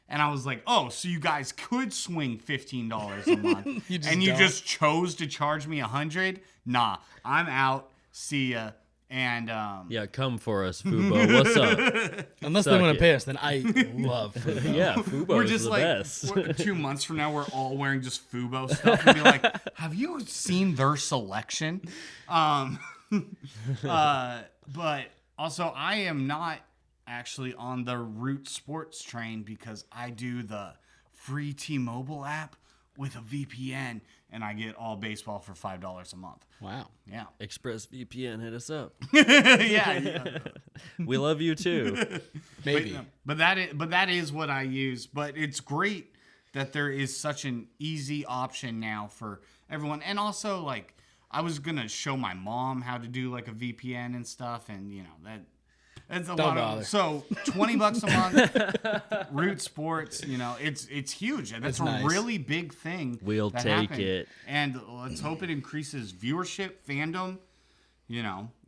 And I was like, "Oh, so you guys could swing $15 a month, You just and you don't. just chose to charge me $100? Nah, I'm out. See ya." And Yeah, come for us, Fubo. What's up? Unless they Suck want it. to pay us, then I love Fubo. Yeah, Fubo we're is just the like best. 2 months from now, we're all wearing just Fubo stuff and be like, "Have you seen their selection?" But also, I am not actually on the Root Sports train because I do the free T-Mobile app with a VPN, and I get all baseball for $5 a month. Wow. Yeah, ExpressVPN, hit us up. yeah. We love you too. Maybe. But that is what I use. But it's great that there is such an easy option now for everyone. And also, like, I was gonna show my mom how to do like a VPN and stuff, and that's a Don't lot bother. of. So $20 a month, Root Sports. It's huge. And that's It's nice. a really big thing. We'll that take happened. it. And let's hope it increases viewership, fandom.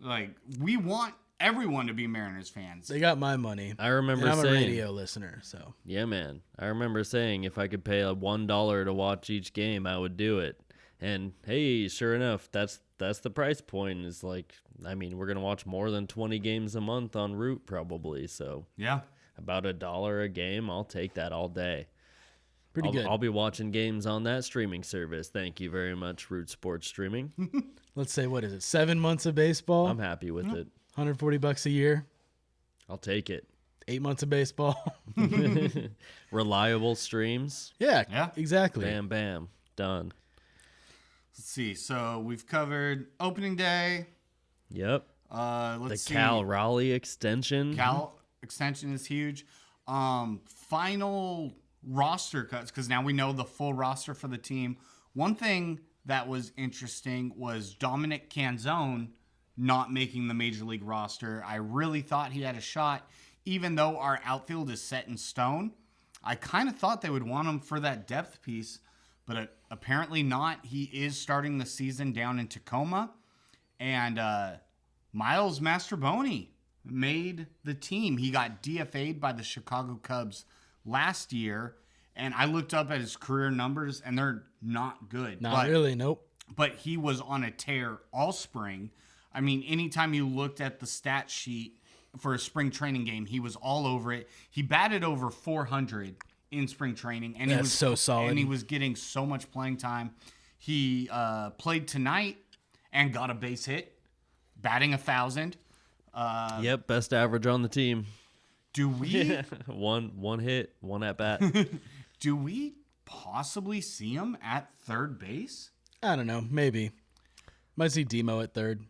Like we want everyone to be Mariners fans. They got my money. I remember And I'm a saying, radio listener, so. yeah, man. I remember saying if I could pay $1 to watch each game, I would do it. And hey, sure enough, that's the price point. Is like, I mean, we're gonna watch more than 20 games a month on Root probably. So Yeah. about $1 a game, I'll take that all day. Pretty good. I'll be watching games on that streaming service. Thank you very much, Root Sports Streaming. Let's say, what is it, 7 months of baseball? I'm happy with it. $140 a year, I'll take it. 8 months of baseball. Reliable streams. Yeah, Yeah. exactly. Bam, bam. Done. Let's see. So we've covered opening day. Yep. Let's The see. Cal Raleigh extension. Cal extension is huge. Final roster cuts, because now we know the full roster for the team. One thing that was interesting was Dominic Canzone not making the major league roster. I really thought he had a shot, even though our outfield is set in stone. I kind of thought they would want him for that depth piece, but apparently not. He is starting the season down in Tacoma. And Miles Mastrobouni made the team. He got DFA'd by the Chicago Cubs last year, and I looked up at his career numbers, and they're not good. Not really, nope. But he was on a tear all spring. I mean, anytime you looked at the stat sheet for a spring training game, he was all over it. He batted over 400 in spring training, and he That's was so solid. And he was getting so much playing time. He played tonight and got a base hit, batting 1,000. Yep, best average on the team. Do we one hit, one at bat. do we possibly see him at third base? I don't know, maybe. Might see Demo at third.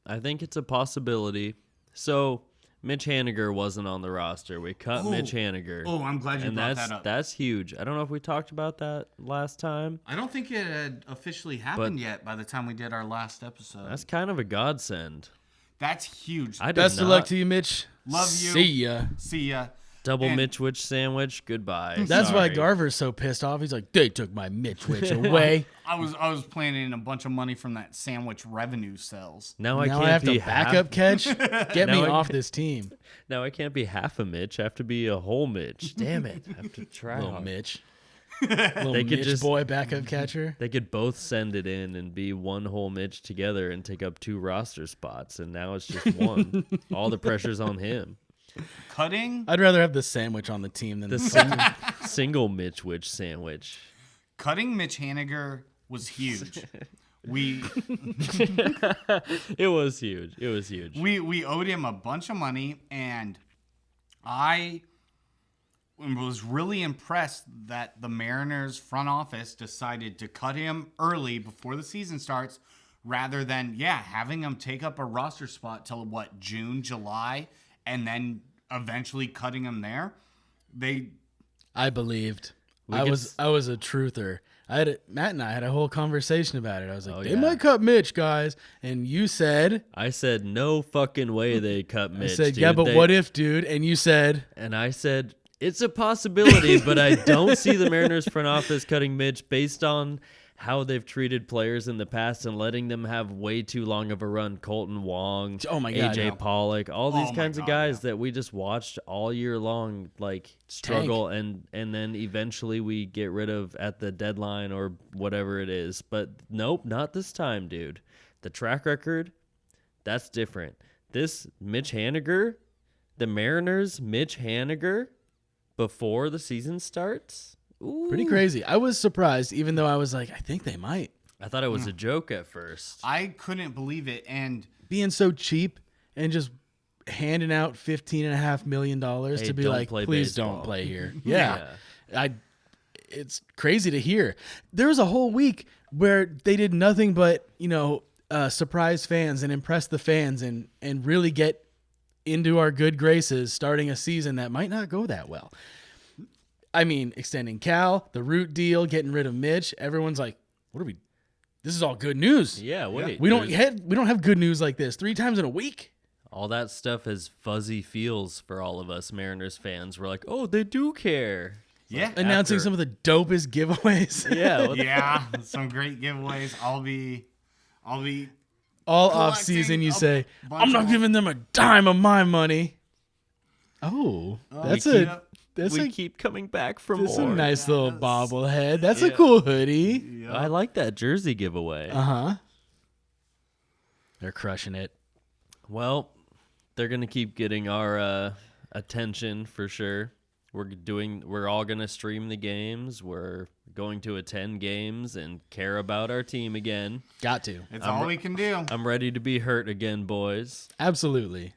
I think it's a possibility. So Mitch Haniger wasn't on the roster. We cut Mitch Haniger. Oh, I'm glad you and brought that's that up. that's huge. I don't know if we talked about that last time. I don't think it had officially happened yet by the time we did our last episode. That's kind of a godsend. That's huge. I did Best not. of luck to you, Mitch. Love you. See ya. See ya. Double And- Mitchwich sandwich. Goodbye. That's why Sorry. Garver's so pissed off. He's like, they took my Mitchwich away. I was planning a bunch of money from that sandwich revenue sales. Now I now can't I have be to backup catch. Get me Now I- off this team. Now I can't be half a Mitch. I have to be a whole Mitch. Damn it. I have to try Little hard. Mitch. Little They could Mitch just- boy backup catcher. They could both send it in and be one whole Mitch together and take up 2 roster spots. And now it's just one. All the pressure's on him. Cutting I'd rather have the sandwich on the team than the Single Mitchwich sandwich. cutting Mitch Haniger was huge. We It was huge. It was huge. we owed him a bunch of money, and I was really impressed that the Mariners front office decided to cut him early before the season starts rather than, having him take up a roster spot till June, July, and then eventually cutting him there. I believed. I was a truther. Matt and I had a whole conversation about it. I was like, they might cut Mitch, guys. And you said... I said, no fucking way they cut Mitch, I said, dude. yeah, but what if, dude? And you said... And I said, it's a possibility, but I don't see the Mariners front office cutting Mitch based on how they've treated players in the past and letting them have way too long of a run. Colton Wong, oh my God, AJ Pollock, all these kinds of guys yeah. that we just watched all year long, like struggle, and then eventually we get rid of at the deadline or whatever it is. But nope, not this time, dude. The track record, that's different. This Mitch Haniger, the Mariners, Mitch Haniger, before the season starts. Ooh. Pretty crazy. I was surprised, even though I was like, I think they might. I thought it was a joke at first. I couldn't believe it. And being so cheap and just handing out $15.5 million to be like, please don't play here. Yeah. It's crazy to hear. There was a whole week where they did nothing but, surprise fans and impress the fans and really get into our good graces starting a season that might not go that well. I mean, extending Cal, the Root deal, getting rid of Mitch. Everyone's like, "What are we? This is all good news." Yeah, wait. We don't have good news like this 3 times in a week. All that stuff has fuzzy feels for all of us Mariners fans. We're like, "Oh, they do care." Yeah, Announcing some of the dopest giveaways. Yeah, some great giveaways. I'll be all off season. You say, "I'm not giving them a dime of my money." Oh, we keep coming back for more. That's a nice little bobblehead. That's a cool hoodie. I like that jersey giveaway. They're crushing it. Well, they're gonna keep getting our attention for sure. We're all gonna stream the games. We're going to attend games and care about our team again. Got to. It's all we can do. I'm ready to be hurt again, boys. Absolutely.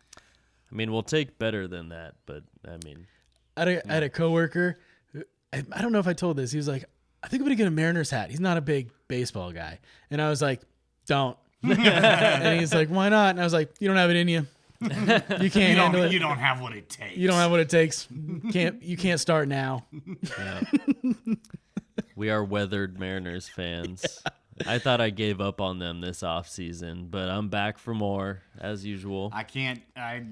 I mean, we'll take better than that, but I mean, I had a coworker. I don't know if I told this. He was like, I think I'm going to get a Mariners hat. He's not a big baseball guy. And I was like, don't. And he's like, why not? And I was like, you don't have it in you. You can't handle it. You don't have what it takes. You don't have what it takes. You can't start now. Yeah. We are weathered Mariners fans. I thought I gave up on them this offseason, but I'm back for more, as usual. I can't. I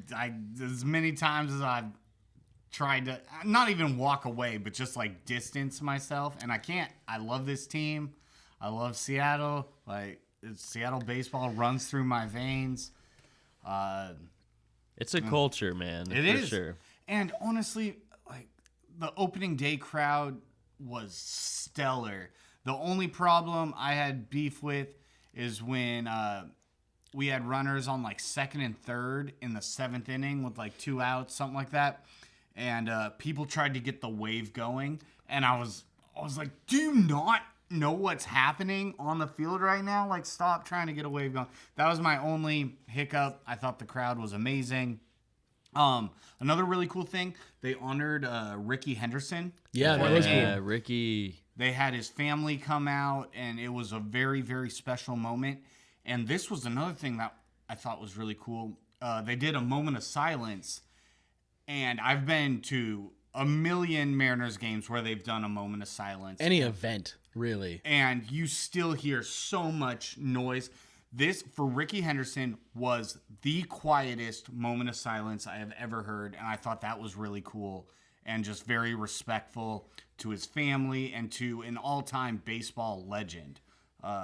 as many times as I've tried to not even walk away, but just like distance myself, and I can't. I love this team. I love Seattle. Like Seattle baseball runs through my veins. It's a culture, man. It for is. Sure. And honestly, like the opening day crowd was stellar. The only problem I had beef with is when we had runners on like second and third in the 7th inning with like 2 outs, something like that. And people tried to get the wave going. And I was like, do you not know what's happening on the field right now? Like, stop trying to get a wave going. That was my only hiccup. I thought the crowd was amazing. Another really cool thing, they honored Ricky Henderson. Yeah, that was cool. Yeah, Ricky. They had his family come out, and it was a very, very special moment. And this was another thing that I thought was really cool. They did a moment of silence, and I've been to a million Mariners games where they've done a moment of silence. Any event, really. And you still hear so much noise. This, for Ricky Henderson, was the quietest moment of silence I have ever heard, and I thought that was really cool and just very respectful to his family and to an all-time baseball legend.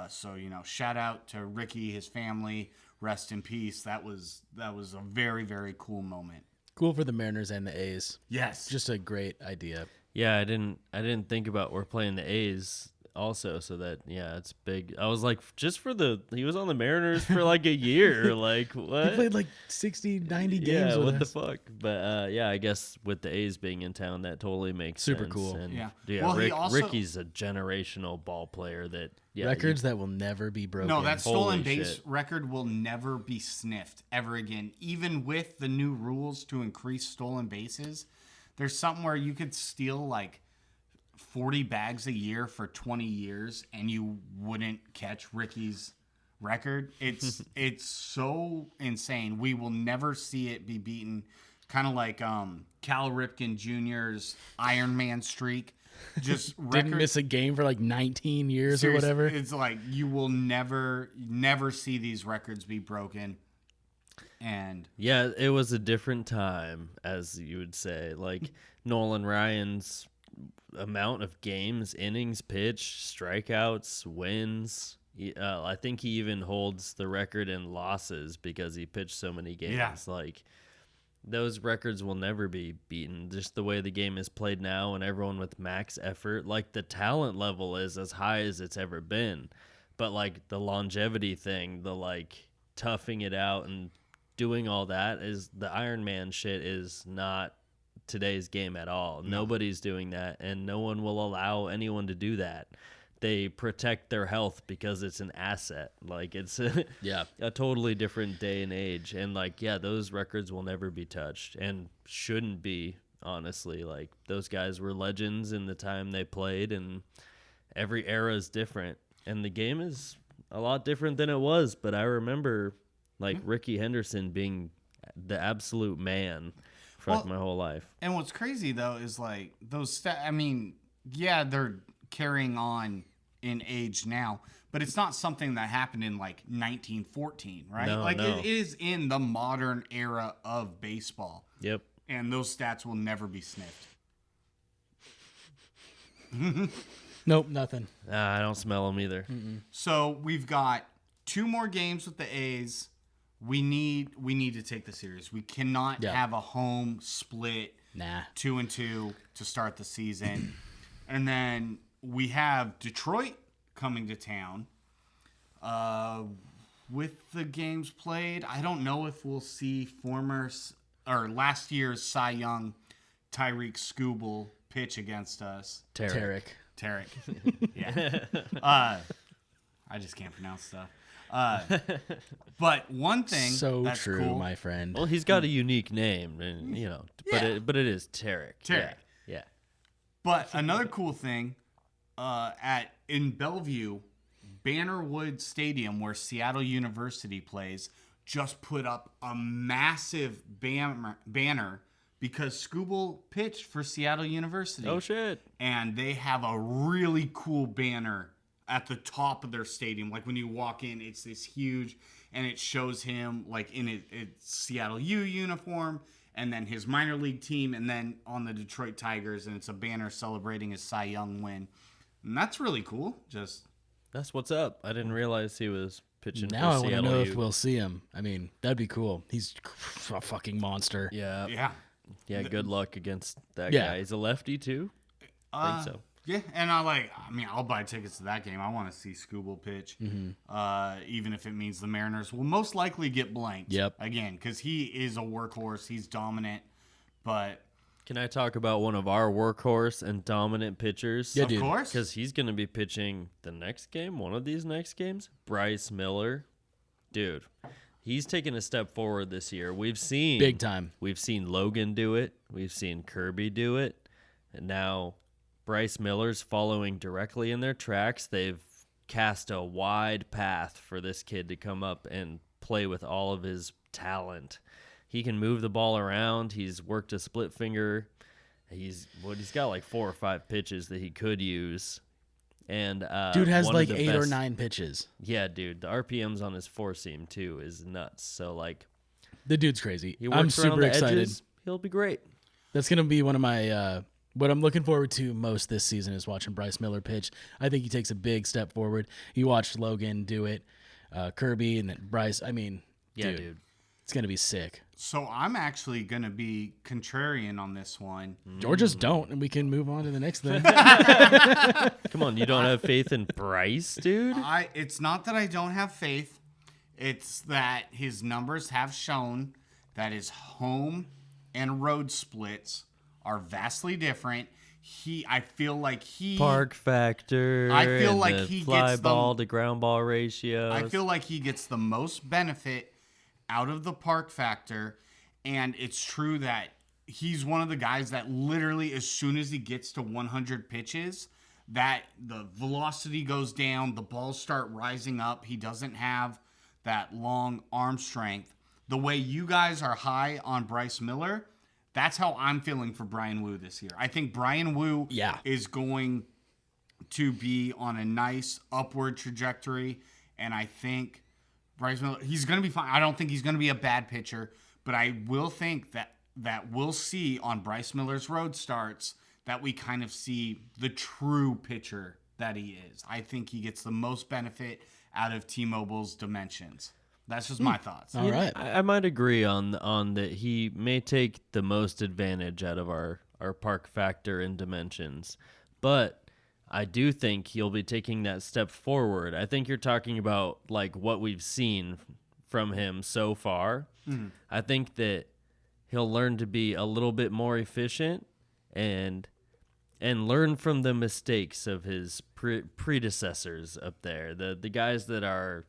So, shout out to Ricky, his family, rest in peace. That was a very, very cool moment. Cool for the Mariners and the A's. Yes. Just a great idea. Yeah, I didn't think about we're playing the A's also, so that it's big. I was like, just for he was on the Mariners for like a year. Like, what? He played like 60, 90 games. Yeah, with what us. the fuck? But I guess with the A's being in town, that totally makes Super sense. cool. And, Yeah. Well, Ricky's a generational ball player that records that will never be broken. No, that stolen Holy base shit. record will never be sniffed ever again. Even with the new rules to increase stolen bases, there's something where you could steal like 40 bags a year for 20 years and you wouldn't catch Ricky's record. It's so insane. We will never see it be beaten. Kind of like Cal Ripken Jr.'s Ironman streak. Just Didn't miss a game for like 19 years or whatever. It's like you will never see these records be broken. And yeah, it was a different time, as you would say. Like Nolan Ryan's amount of games, innings pitched, strikeouts, wins. I think he even holds the record in losses because he pitched so many games. Yeah. Like those records will never be beaten. Just the way the game is played now, and everyone with max effort, like the talent level is as high as it's ever been. But like the longevity thing, the like toughing it out and doing all that is the Iron Man shit is not today's game at all. No. Nobody's doing that, and no one will allow anyone to do that. They protect their health because it's an asset. Like it's a totally different day and age. And like, yeah, those records will never be touched and shouldn't be, honestly. Like those guys were legends in the time they played, and every era is different. And the game is a lot different than it was. But I remember like Ricky Henderson being the absolute man for like my whole life. And what's crazy though is like those I mean, yeah, they're carrying on in age now, but it's not something that happened in like 1914, right? No. It is in the modern era of baseball. Yep. And those stats will never be sniffed. Nope, nothing. I don't smell them either. So we've got 2 more games with the A's. We need to take the series. We cannot have a home split. 2-2 to start the season. And then we have Detroit coming to town. With the games played, I don't know if we'll see last year's Cy Young Tyreek Skubal pitch against us. Tarek. Yeah. I just can't pronounce stuff. But one thing that's true, cool, my friend. Well, he's got a unique name, and but it is Tarek. Tarek. Yeah. But another cool thing, in Bellevue, Bannerwood Stadium, where Seattle University plays, just put up a massive banner because Skubal pitched for Seattle University. Oh shit! And they have a really cool banner at the top of their stadium. Like when you walk in, it's this huge, and it shows him like in its Seattle U uniform, and then his minor league team, and then on the Detroit Tigers, and it's a banner celebrating his Cy Young win. And that's really cool. That's what's up. I didn't realize he was pitching Now I for want to Seattle know U. if we'll see him. I mean, that'd be cool. He's a fucking monster. Yeah. Good luck against that Yeah. guy. He's a lefty too. I think so. Yeah, and I'll buy tickets to that game. I want to see Skubal pitch, even if it means the Mariners will most likely get blanked. Yep. Again, because he is a workhorse. He's dominant, but Can I talk about one of our workhorse and dominant pitchers? Yeah, of dude. course. Because he's going to be pitching the next game, one of these next games. Bryce Miller. Dude, he's taken a step forward this year. We've seen Big time. We've seen Logan do it. We've seen Kirby do it. And now Bryce Miller's following directly in their tracks. They've cast a wide path for this kid to come up and play with all of his talent. He can move the ball around. He's worked a split finger. He's got like 4 or 5 pitches that he could use. And Dude has one of like the 8 or best- 9 pitches. Yeah, dude. The RPMs on his 4-seam too is nuts. So like The dude's crazy. he works I'm around super the excited. edges. He'll be great. That's going to be one of my what I'm looking forward to most this season is watching Bryce Miller pitch. I think he takes a big step forward. You watched Logan do it, Kirby, and then Bryce. I mean, Yeah, dude. It's going to be sick. So I'm actually going to be contrarian on this one. Or just don't, and we can move on to the next thing. Come on, you don't have faith in Bryce, dude? It's not that I don't have faith. It's that his numbers have shown that his home and road splits are vastly different. I feel like he Park factor. I feel and like the he fly gets ball to ground ball ratio. I feel like he gets the most benefit out of the park factor, and it's true that he's one of the guys that literally, as soon as he gets to 100 pitches, that the velocity goes down, the balls start rising up. He doesn't have that long arm strength. The way you guys are high on Bryce Miller, that's how I'm feeling for Brian Wu this year. I think Brian Wu is going to be on a nice upward trajectory, and I think Bryce Miller, he's going to be fine. I don't think he's going to be a bad pitcher, but I will think that we'll see on Bryce Miller's road starts that we kind of see the true pitcher that he is. I think he gets the most benefit out of T-Mobile's dimensions. That's just my thoughts. All right. I might agree on that. He may take the most advantage out of our park factor and dimensions, but I do think he'll be taking that step forward. I think you're talking about like what we've seen from him so far. Mm-hmm. I think that he'll learn to be a little bit more efficient and learn from the mistakes of his predecessors up there, the guys that are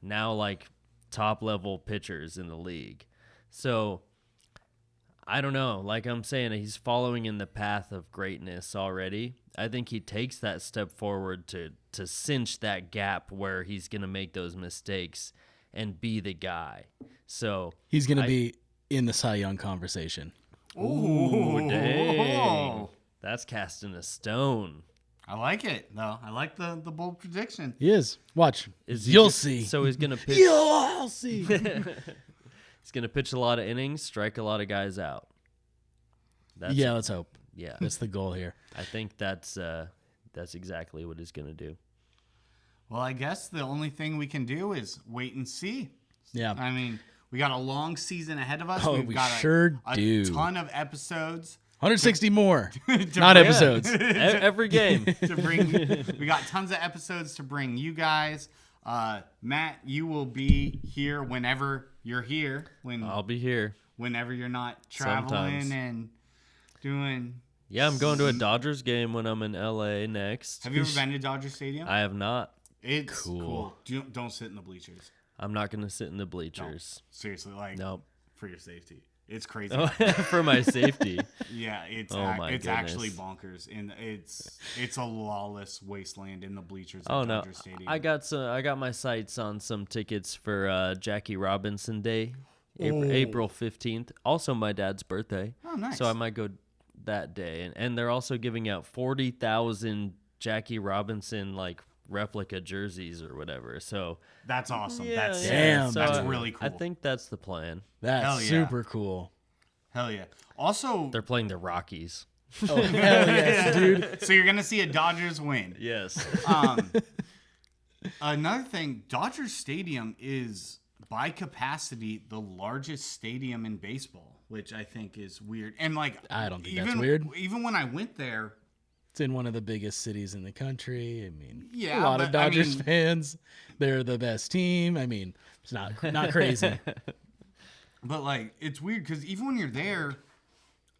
now like top level pitchers in the league. So I don't know, like I'm saying, he's following in the path of greatness already. I think he takes that step forward to cinch that gap where he's going to make those mistakes and be the guy. So he's going to be in the Cy Young conversation. Ooh, dang. That's casting a stone. I like it, though. I like the bold prediction. He is. Watch. You'll see. So he's going to pitch. You'll see. He's going to pitch a lot of innings, strike a lot of guys out. Let's hope. Yeah. That's the goal here. I think that's exactly what he's going to do. Well, I guess the only thing we can do is wait and see. Yeah. I mean, we got a long season ahead of us. Oh, We've we got sure a do. ton of episodes. 160 more. Not episodes. Every game. We got tons of episodes to bring you guys. Matt, you will be here whenever you're here. I'll be here. Whenever you're not traveling Sometimes. And doing... Yeah, I'm going to a Dodgers game when I'm in LA next. Have you ever been to Dodger Stadium? I have not. It's cool. Don't sit in the bleachers. I'm not going to sit in the bleachers. No, seriously, nope. For your safety. It's crazy. For my safety. Yeah, it's goodness. actually bonkers, and it's a lawless wasteland in the bleachers. Oh at no, Dodger Stadium. I got my sights on some tickets for Jackie Robinson Day, April 15th. Also my dad's birthday. Oh, nice. So I might go that day, and they're also giving out 40,000 Jackie Robinson like replica jerseys or whatever. So that's awesome. Yeah, that's damn. So that's really cool. I think that's the plan. That's Hell yeah. super cool. Hell yeah. Also, They're playing the Rockies. Oh, hell yes, dude. so you're gonna see a Dodgers win. Yes. Another thing, Dodger Stadium is by capacity the largest stadium in baseball, which I think is weird. And like, I don't think that's weird. Even when I went there, it's in one of the biggest cities in the country. I mean, yeah, a lot of Dodgers fans. They're the best team. I mean, it's not crazy. But like, it's weird because even when you're there,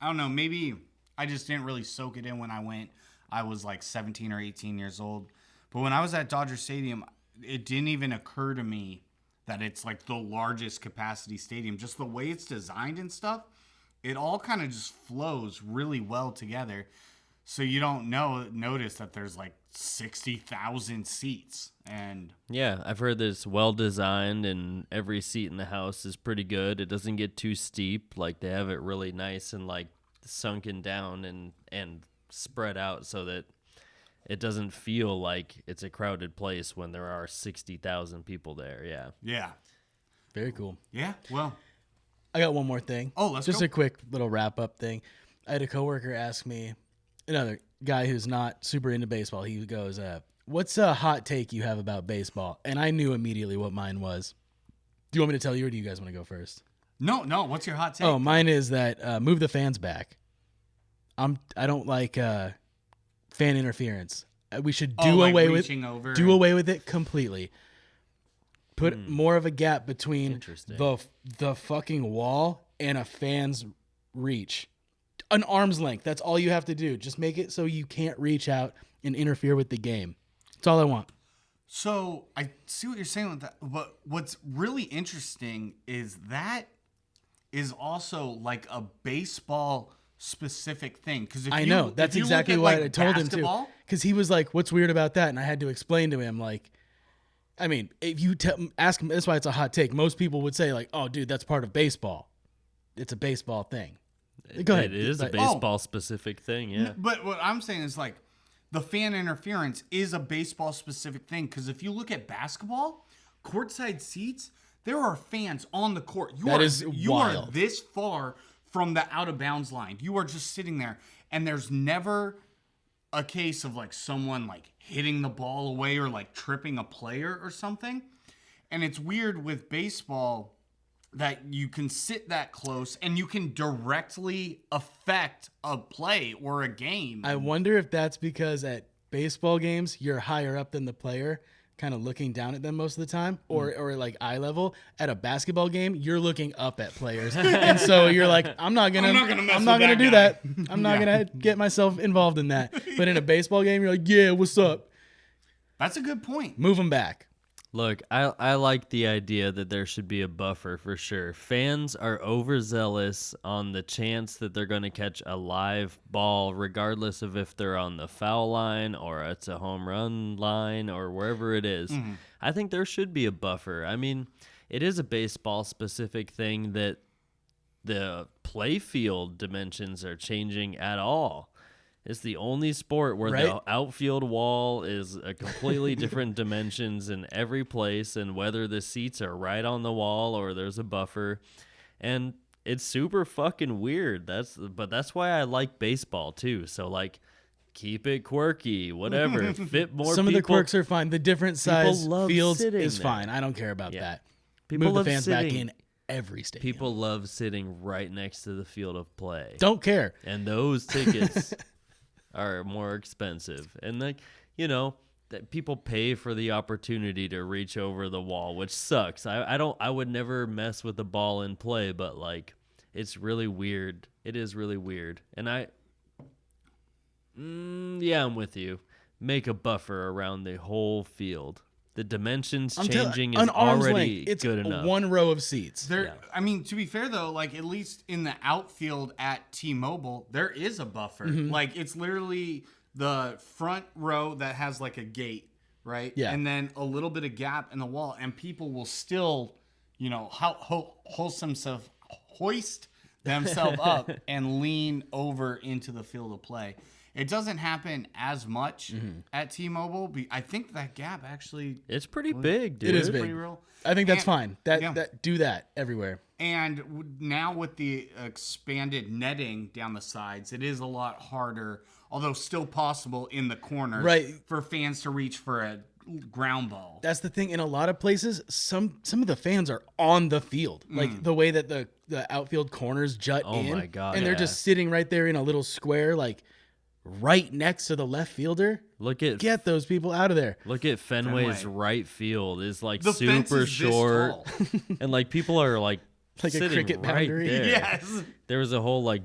I don't know, maybe I just didn't really soak it in when I went. I was like 17 or 18 years old. But when I was at Dodger Stadium, it didn't even occur to me that it's like the largest capacity stadium. Just the way it's designed and stuff, it all kind of just flows really well together. So you don't notice that there's like 60,000 seats. And yeah, I've heard that it's well designed and every seat in the house is pretty good. It doesn't get too steep. Like they have it really nice and like sunken down and spread out so that it doesn't feel like it's a crowded place when there are 60,000 people there. Yeah. yeah. Very cool. Yeah. Well, I got one more thing. Oh, let's Just go. a quick little wrap up thing. I had a coworker ask me, another guy who's not super into baseball. He goes, what's a hot take you have about baseball? And I knew immediately what mine was. Do you want me to tell you or do you guys want to go first? No. What's your hot take? Oh, mine is that move the fans back. I don't like fan interference. We should do away with it completely. Put more of a gap between the fucking wall and a fan's reach. An arm's length. That's all you have to do. Just make it so you can't reach out and interfere with the game. That's all I want. So I see what you're saying with that. But what's really interesting is that is also like a baseball specific thing. Because I know. That's exactly what I told him too. Because he was like, what's weird about that? And I had to explain to him, like, I mean, if you ask him, that's why it's a hot take. Most people would say, like, oh, dude, that's part of baseball. It's a baseball thing. Go ahead. It is a baseball specific thing, yeah. But what I'm saying is, like, the fan interference is a baseball specific thing. Because if you look at basketball, courtside seats, there are fans on the court. You are this far from the out of bounds line. You are just sitting there, and there's never a case of like someone like hitting the ball away or like tripping a player or something. And it's weird with baseball that you can sit that close and you can directly affect a play or a game. I wonder if that's because at baseball games you're higher up than the player, kind of looking down at them most of the time, or like eye level. At a basketball game, you're looking up at players, and so you're like, I'm not gonna do that. I'm not gonna get myself involved in that. But in a baseball game, you're like, yeah, what's up? That's a good point. Move them back. Look, I like the idea that there should be a buffer for sure. Fans are overzealous on the chance that they're going to catch a live ball, regardless of if they're on the foul line or it's a home run line or wherever it is. Mm-hmm. I think there should be a buffer. I mean, it is a baseball-specific thing that the playfield dimensions are changing at all. It's the only sport where the outfield wall is a completely different dimensions in every place, and whether the seats are right on the wall or there's a buffer. And it's super fucking weird. But that's why I like baseball too. So like, keep it quirky, whatever. Fit more Some people. of the quirks are fine. The different size fields is there. fine. I don't care about that. People Move love the fans sitting. back in every stadium. People love sitting right next to the field of play. Don't care. And those tickets are more expensive. And like, you know, that people pay for the opportunity to reach over the wall, which sucks. I would never mess with the ball in play, but like, it's really weird. It is really weird. And I'm with you. Make a buffer around the whole field. The dimensions changing is already good enough. One row of seats. I mean, to be fair though, like at least in the outfield at T-Mobile, there is a buffer. Mm-hmm. Like it's literally the front row that has like a gate, right? Yeah. And then a little bit of gap in the wall, and people will still, you know, hoist themselves up and lean over into the field of play. It doesn't happen as much at T-Mobile. I think that gap actually... It's pretty big, dude. It is big. Pretty real. I think that's fine. Do that everywhere. And now with the expanded netting down the sides, it is a lot harder, although still possible in the corners, for fans to reach for a ground ball. That's the thing. In a lot of places, some of the fans are on the field. Like the way that the outfield corners jut in. Oh, my God. And they're just sitting right there in a little square, like... right next to the left fielder. Get those people out of there. Look at Fenway's right field is like super short, and like people are like a sitting cricket right boundary. there. Yes, there was a whole like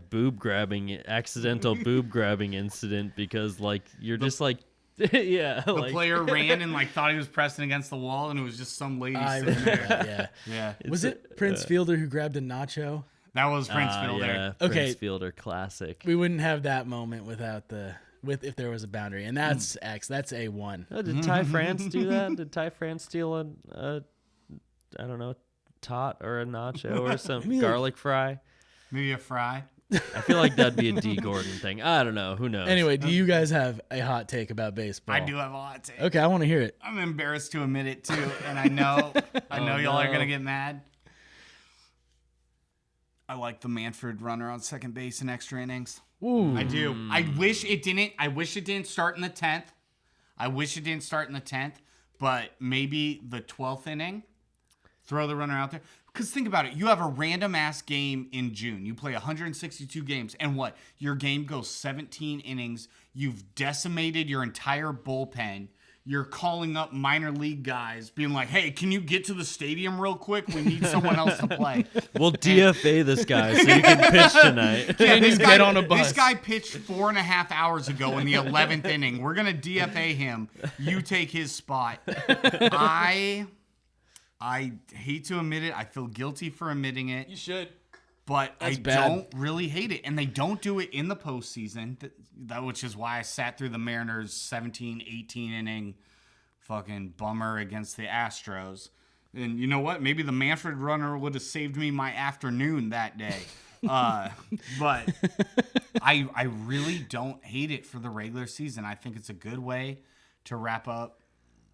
accidental boob grabbing incident because like you're just like the player ran and like thought he was pressing against the wall, and it was just some lady sitting there. Yeah. Was it Prince Fielder who grabbed a nacho? That was Prince Fielder. Yeah, okay. Prince Fielder classic. We wouldn't have that moment without if there was a boundary, and that's X. That's A1. Oh, did Ty France do that? Did Ty France steal a I don't know, tot or a nacho or some garlic fry? Maybe a fry. I feel like that'd be a D. Gordon thing. I don't know. Who knows? Anyway, do you guys have a hot take about baseball? I do have a hot take. Okay, I want to hear it. I'm embarrassed to admit it too, and I know y'all are gonna get mad. I like the Manfred runner on second base in extra innings. Ooh. I do. I wish it didn't start in the 10th. But maybe the 12th inning, throw the runner out there. Because think about it. You have a random ass game in June. You play 162 games. And what? Your game goes 17 innings. You've decimated your entire bullpen. You're calling up minor league guys, being like, hey, can you get to the stadium real quick? We need someone else to play. We'll DFA this guy so you can pitch tonight. Can't just get on a bus. This guy pitched 4.5 hours ago in the 11th inning. We're going to DFA him. You take his spot. I hate to admit it. I feel guilty for admitting it. You should. but That's I bad. don't really hate it. And they don't do it in the postseason, which is why I sat through the Mariners 17, 18 inning fucking bummer against the Astros. And you know what? Maybe the Manfred runner would have saved me my afternoon that day. But I really don't hate it for the regular season. I think it's a good way to wrap up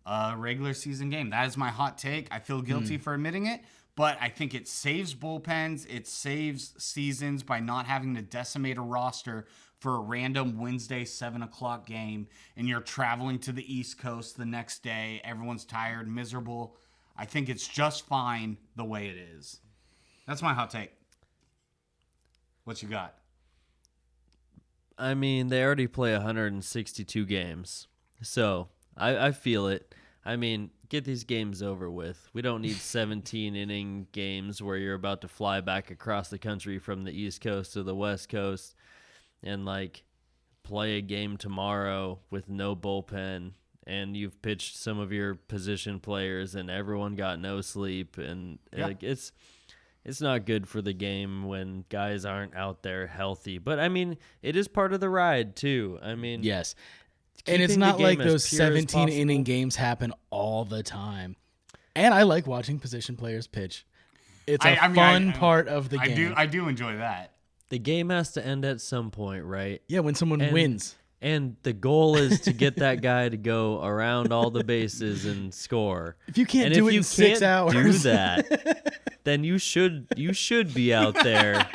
a regular season game. That is my hot take. I feel guilty for admitting it, but I think it saves bullpens. It saves seasons by not having to decimate a roster for a random Wednesday 7:00 game, and you're traveling to the East Coast the next day. Everyone's tired, miserable. I think it's just fine the way it is. That's my hot take. What you got? I mean, they already play 162 games, so I feel it. I mean, get these games over with. We don't need 17-inning games where you're about to fly back across the country from the East Coast to the West Coast and, like, play a game tomorrow with no bullpen, and you've pitched some of your position players and everyone got no sleep, and like it's not good for the game when guys aren't out there healthy. But I mean, it is part of the ride too. I mean, Yes. And it's keeping the not like game as those pure as 17-inning possible. games happen all the time. And I like watching position players pitch. It's a fun part of the game. I do enjoy that. The game has to end at some point, right? Yeah, when someone wins. And the goal is to get that guy to go around all the bases and score. If you can't and do if it you in 6 hours. do that, then you should be out there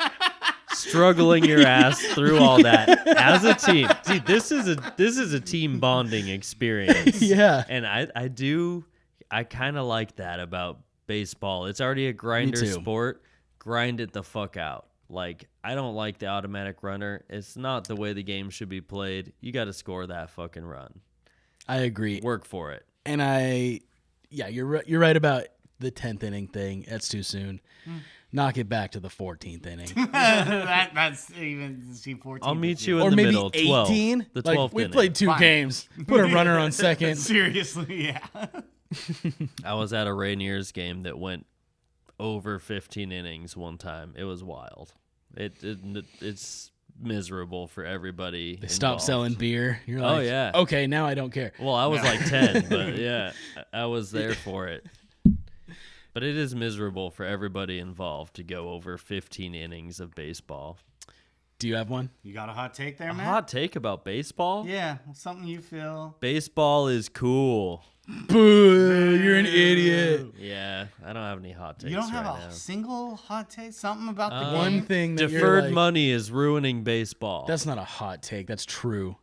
struggling your ass through all that as a team. See, this is a team bonding experience. Yeah. And I kind of like that about baseball. It's already a grinder too. sport. Grind it the fuck out. Like, I don't like the automatic runner. It's not the way the game should be played. You got to score that fucking run. I agree. Work for it. And you're right about the 10th inning thing. That's too soon. Knock it back to the 14th inning. That's even see 14. I'll meet you in Or the maybe middle. 12. 18. The 12th Like, we inning. played 2 Fine. games. Put a runner on second. Seriously, yeah. I was at a Rainiers game that went over 15 innings one time. It was wild. It's miserable for everybody. They stopped involved. selling beer. You're Oh, like, yeah. okay, now I don't care. Well, I was like 10, but yeah, I was there for it. But it is miserable for everybody involved to go over 15 innings of baseball. Do you have one? You got a hot take there, A man? hot take about baseball? Yeah, something you feel. Baseball is cool. Boo! You're an idiot. Yeah, I don't have any hot takes You don't have right a now. single hot take? Something about the One game? thing that Deferred you're like, money is ruining baseball. That's not a hot take. That's true.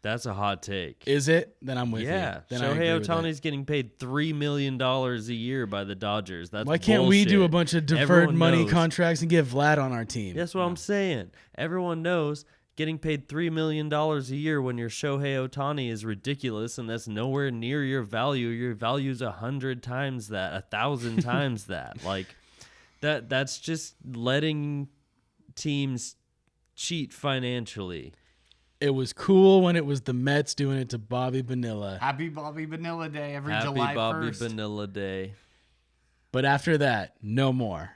That's a hot take. Is it? Then I'm with Yeah, you. Then I agree Shohei with that. Ohtani's getting paid $3 million a year by the Dodgers. That's Why can't we do a bullshit. bunch of deferred Everyone money knows. contracts and get Vlad on our team? That's what I'm saying. Everyone knows getting paid $3 million a year when you're Shohei Ohtani is ridiculous, and that's nowhere near your value. Your value's 100 times that, 1,000 times that. Like that's just letting teams cheat financially. It was cool when it was the Mets doing it to Bobby Bonilla. Happy Bobby Vanilla Day every Happy July Bobby 1st. Vanilla Day. But after that, no more.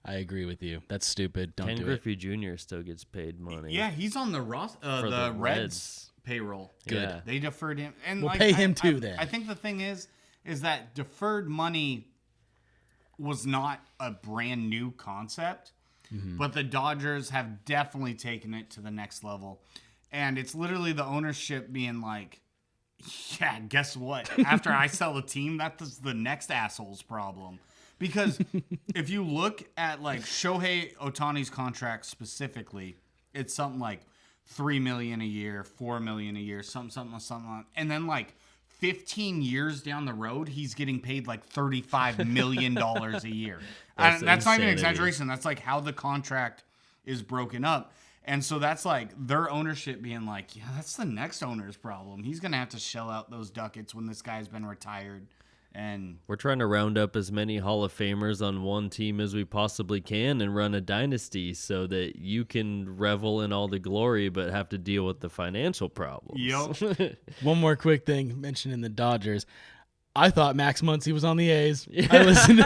I agree with you. That's stupid. Don't Ken do Griffey Jr. still gets paid money. Yeah, he's on the For the the Reds Reds. payroll. Good. Yeah. They deferred him, and We'll like, pay him too, then. I think the thing is that deferred money was not a brand new concept, but the Dodgers have definitely taken it to the next level, and it's literally the ownership being like, "Yeah, guess what? After I sell a team, that's the next asshole's problem." Because if you look at like Shohei Ohtani's contract specifically, it's something like $3 million a year, $4 million a year, something, and then like 15 years down the road, he's getting paid like $35 million a year. That's That's not even an insanity. exaggeration. That's like how the contract is broken up. And so that's like their ownership being like, yeah, that's the next owner's problem. He's going to have to shell out those ducats when this guy's been retired. And We're trying to round up as many Hall of Famers on one team as we possibly can and run a dynasty so that you can revel in all the glory but have to deal with the financial problems. Yup. One more quick thing mentioning the Dodgers. I thought Max Muncy was on the A's. I listened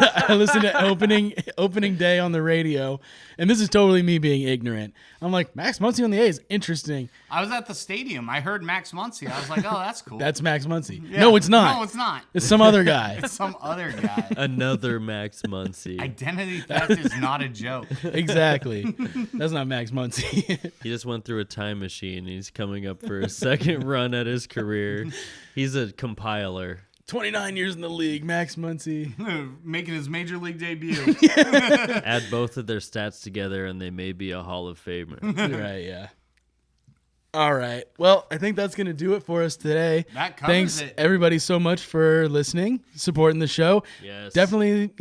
to opening day on the radio, and this is totally me being ignorant. I'm like, Max Muncy on the A's, interesting. I was at the stadium. I heard Max Muncy. I was like, oh, that's cool. That's Max Muncy. Yeah. No, it's not. No, it's not. It's some other guy. It's some other guy. Another Max Muncy. Identity theft is not a joke. Exactly. That's not Max Muncy. He just went through a time machine. He's coming up for a second run at his career. He's a compiler. 29 years in the league, Max Muncy. Making his major league debut. Add both of their stats together, and they may be a Hall of Famer. Right, yeah. All right. Well, I think that's going to do it for us today. That covers Thanks, it. everybody, so much for listening, supporting the show. Yes. Definitely,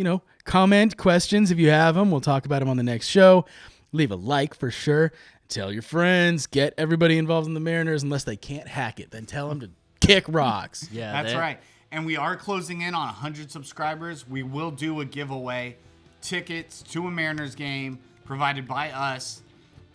comment questions if you have them. We'll talk about them on the next show. Leave a like for sure. Tell your friends. Get everybody involved in the Mariners. Unless they can't hack it, then tell them to kick rocks. Yeah, That's right. And we are closing in on 100 subscribers. We will do a giveaway. Tickets to a Mariners game provided by us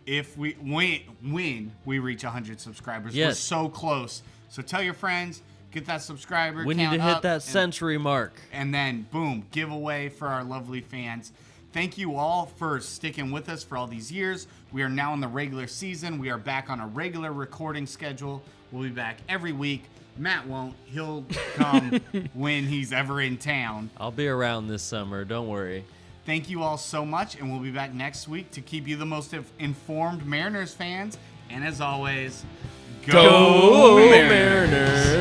if when we reach 100 subscribers. Yes. We're so close. So tell your friends, get that subscriber We count need to hit up, that century mark. and then boom, giveaway for our lovely fans. Thank you all for sticking with us for all these years. We are now in the regular season. We are back on a regular recording schedule. We'll be back every week. Matt won't. He'll come when he's ever in town. I'll be around this summer. Don't worry. Thank you all so much, and we'll be back next week to keep you the most informed Mariners fans. And as always, Go Mariners! Mariners!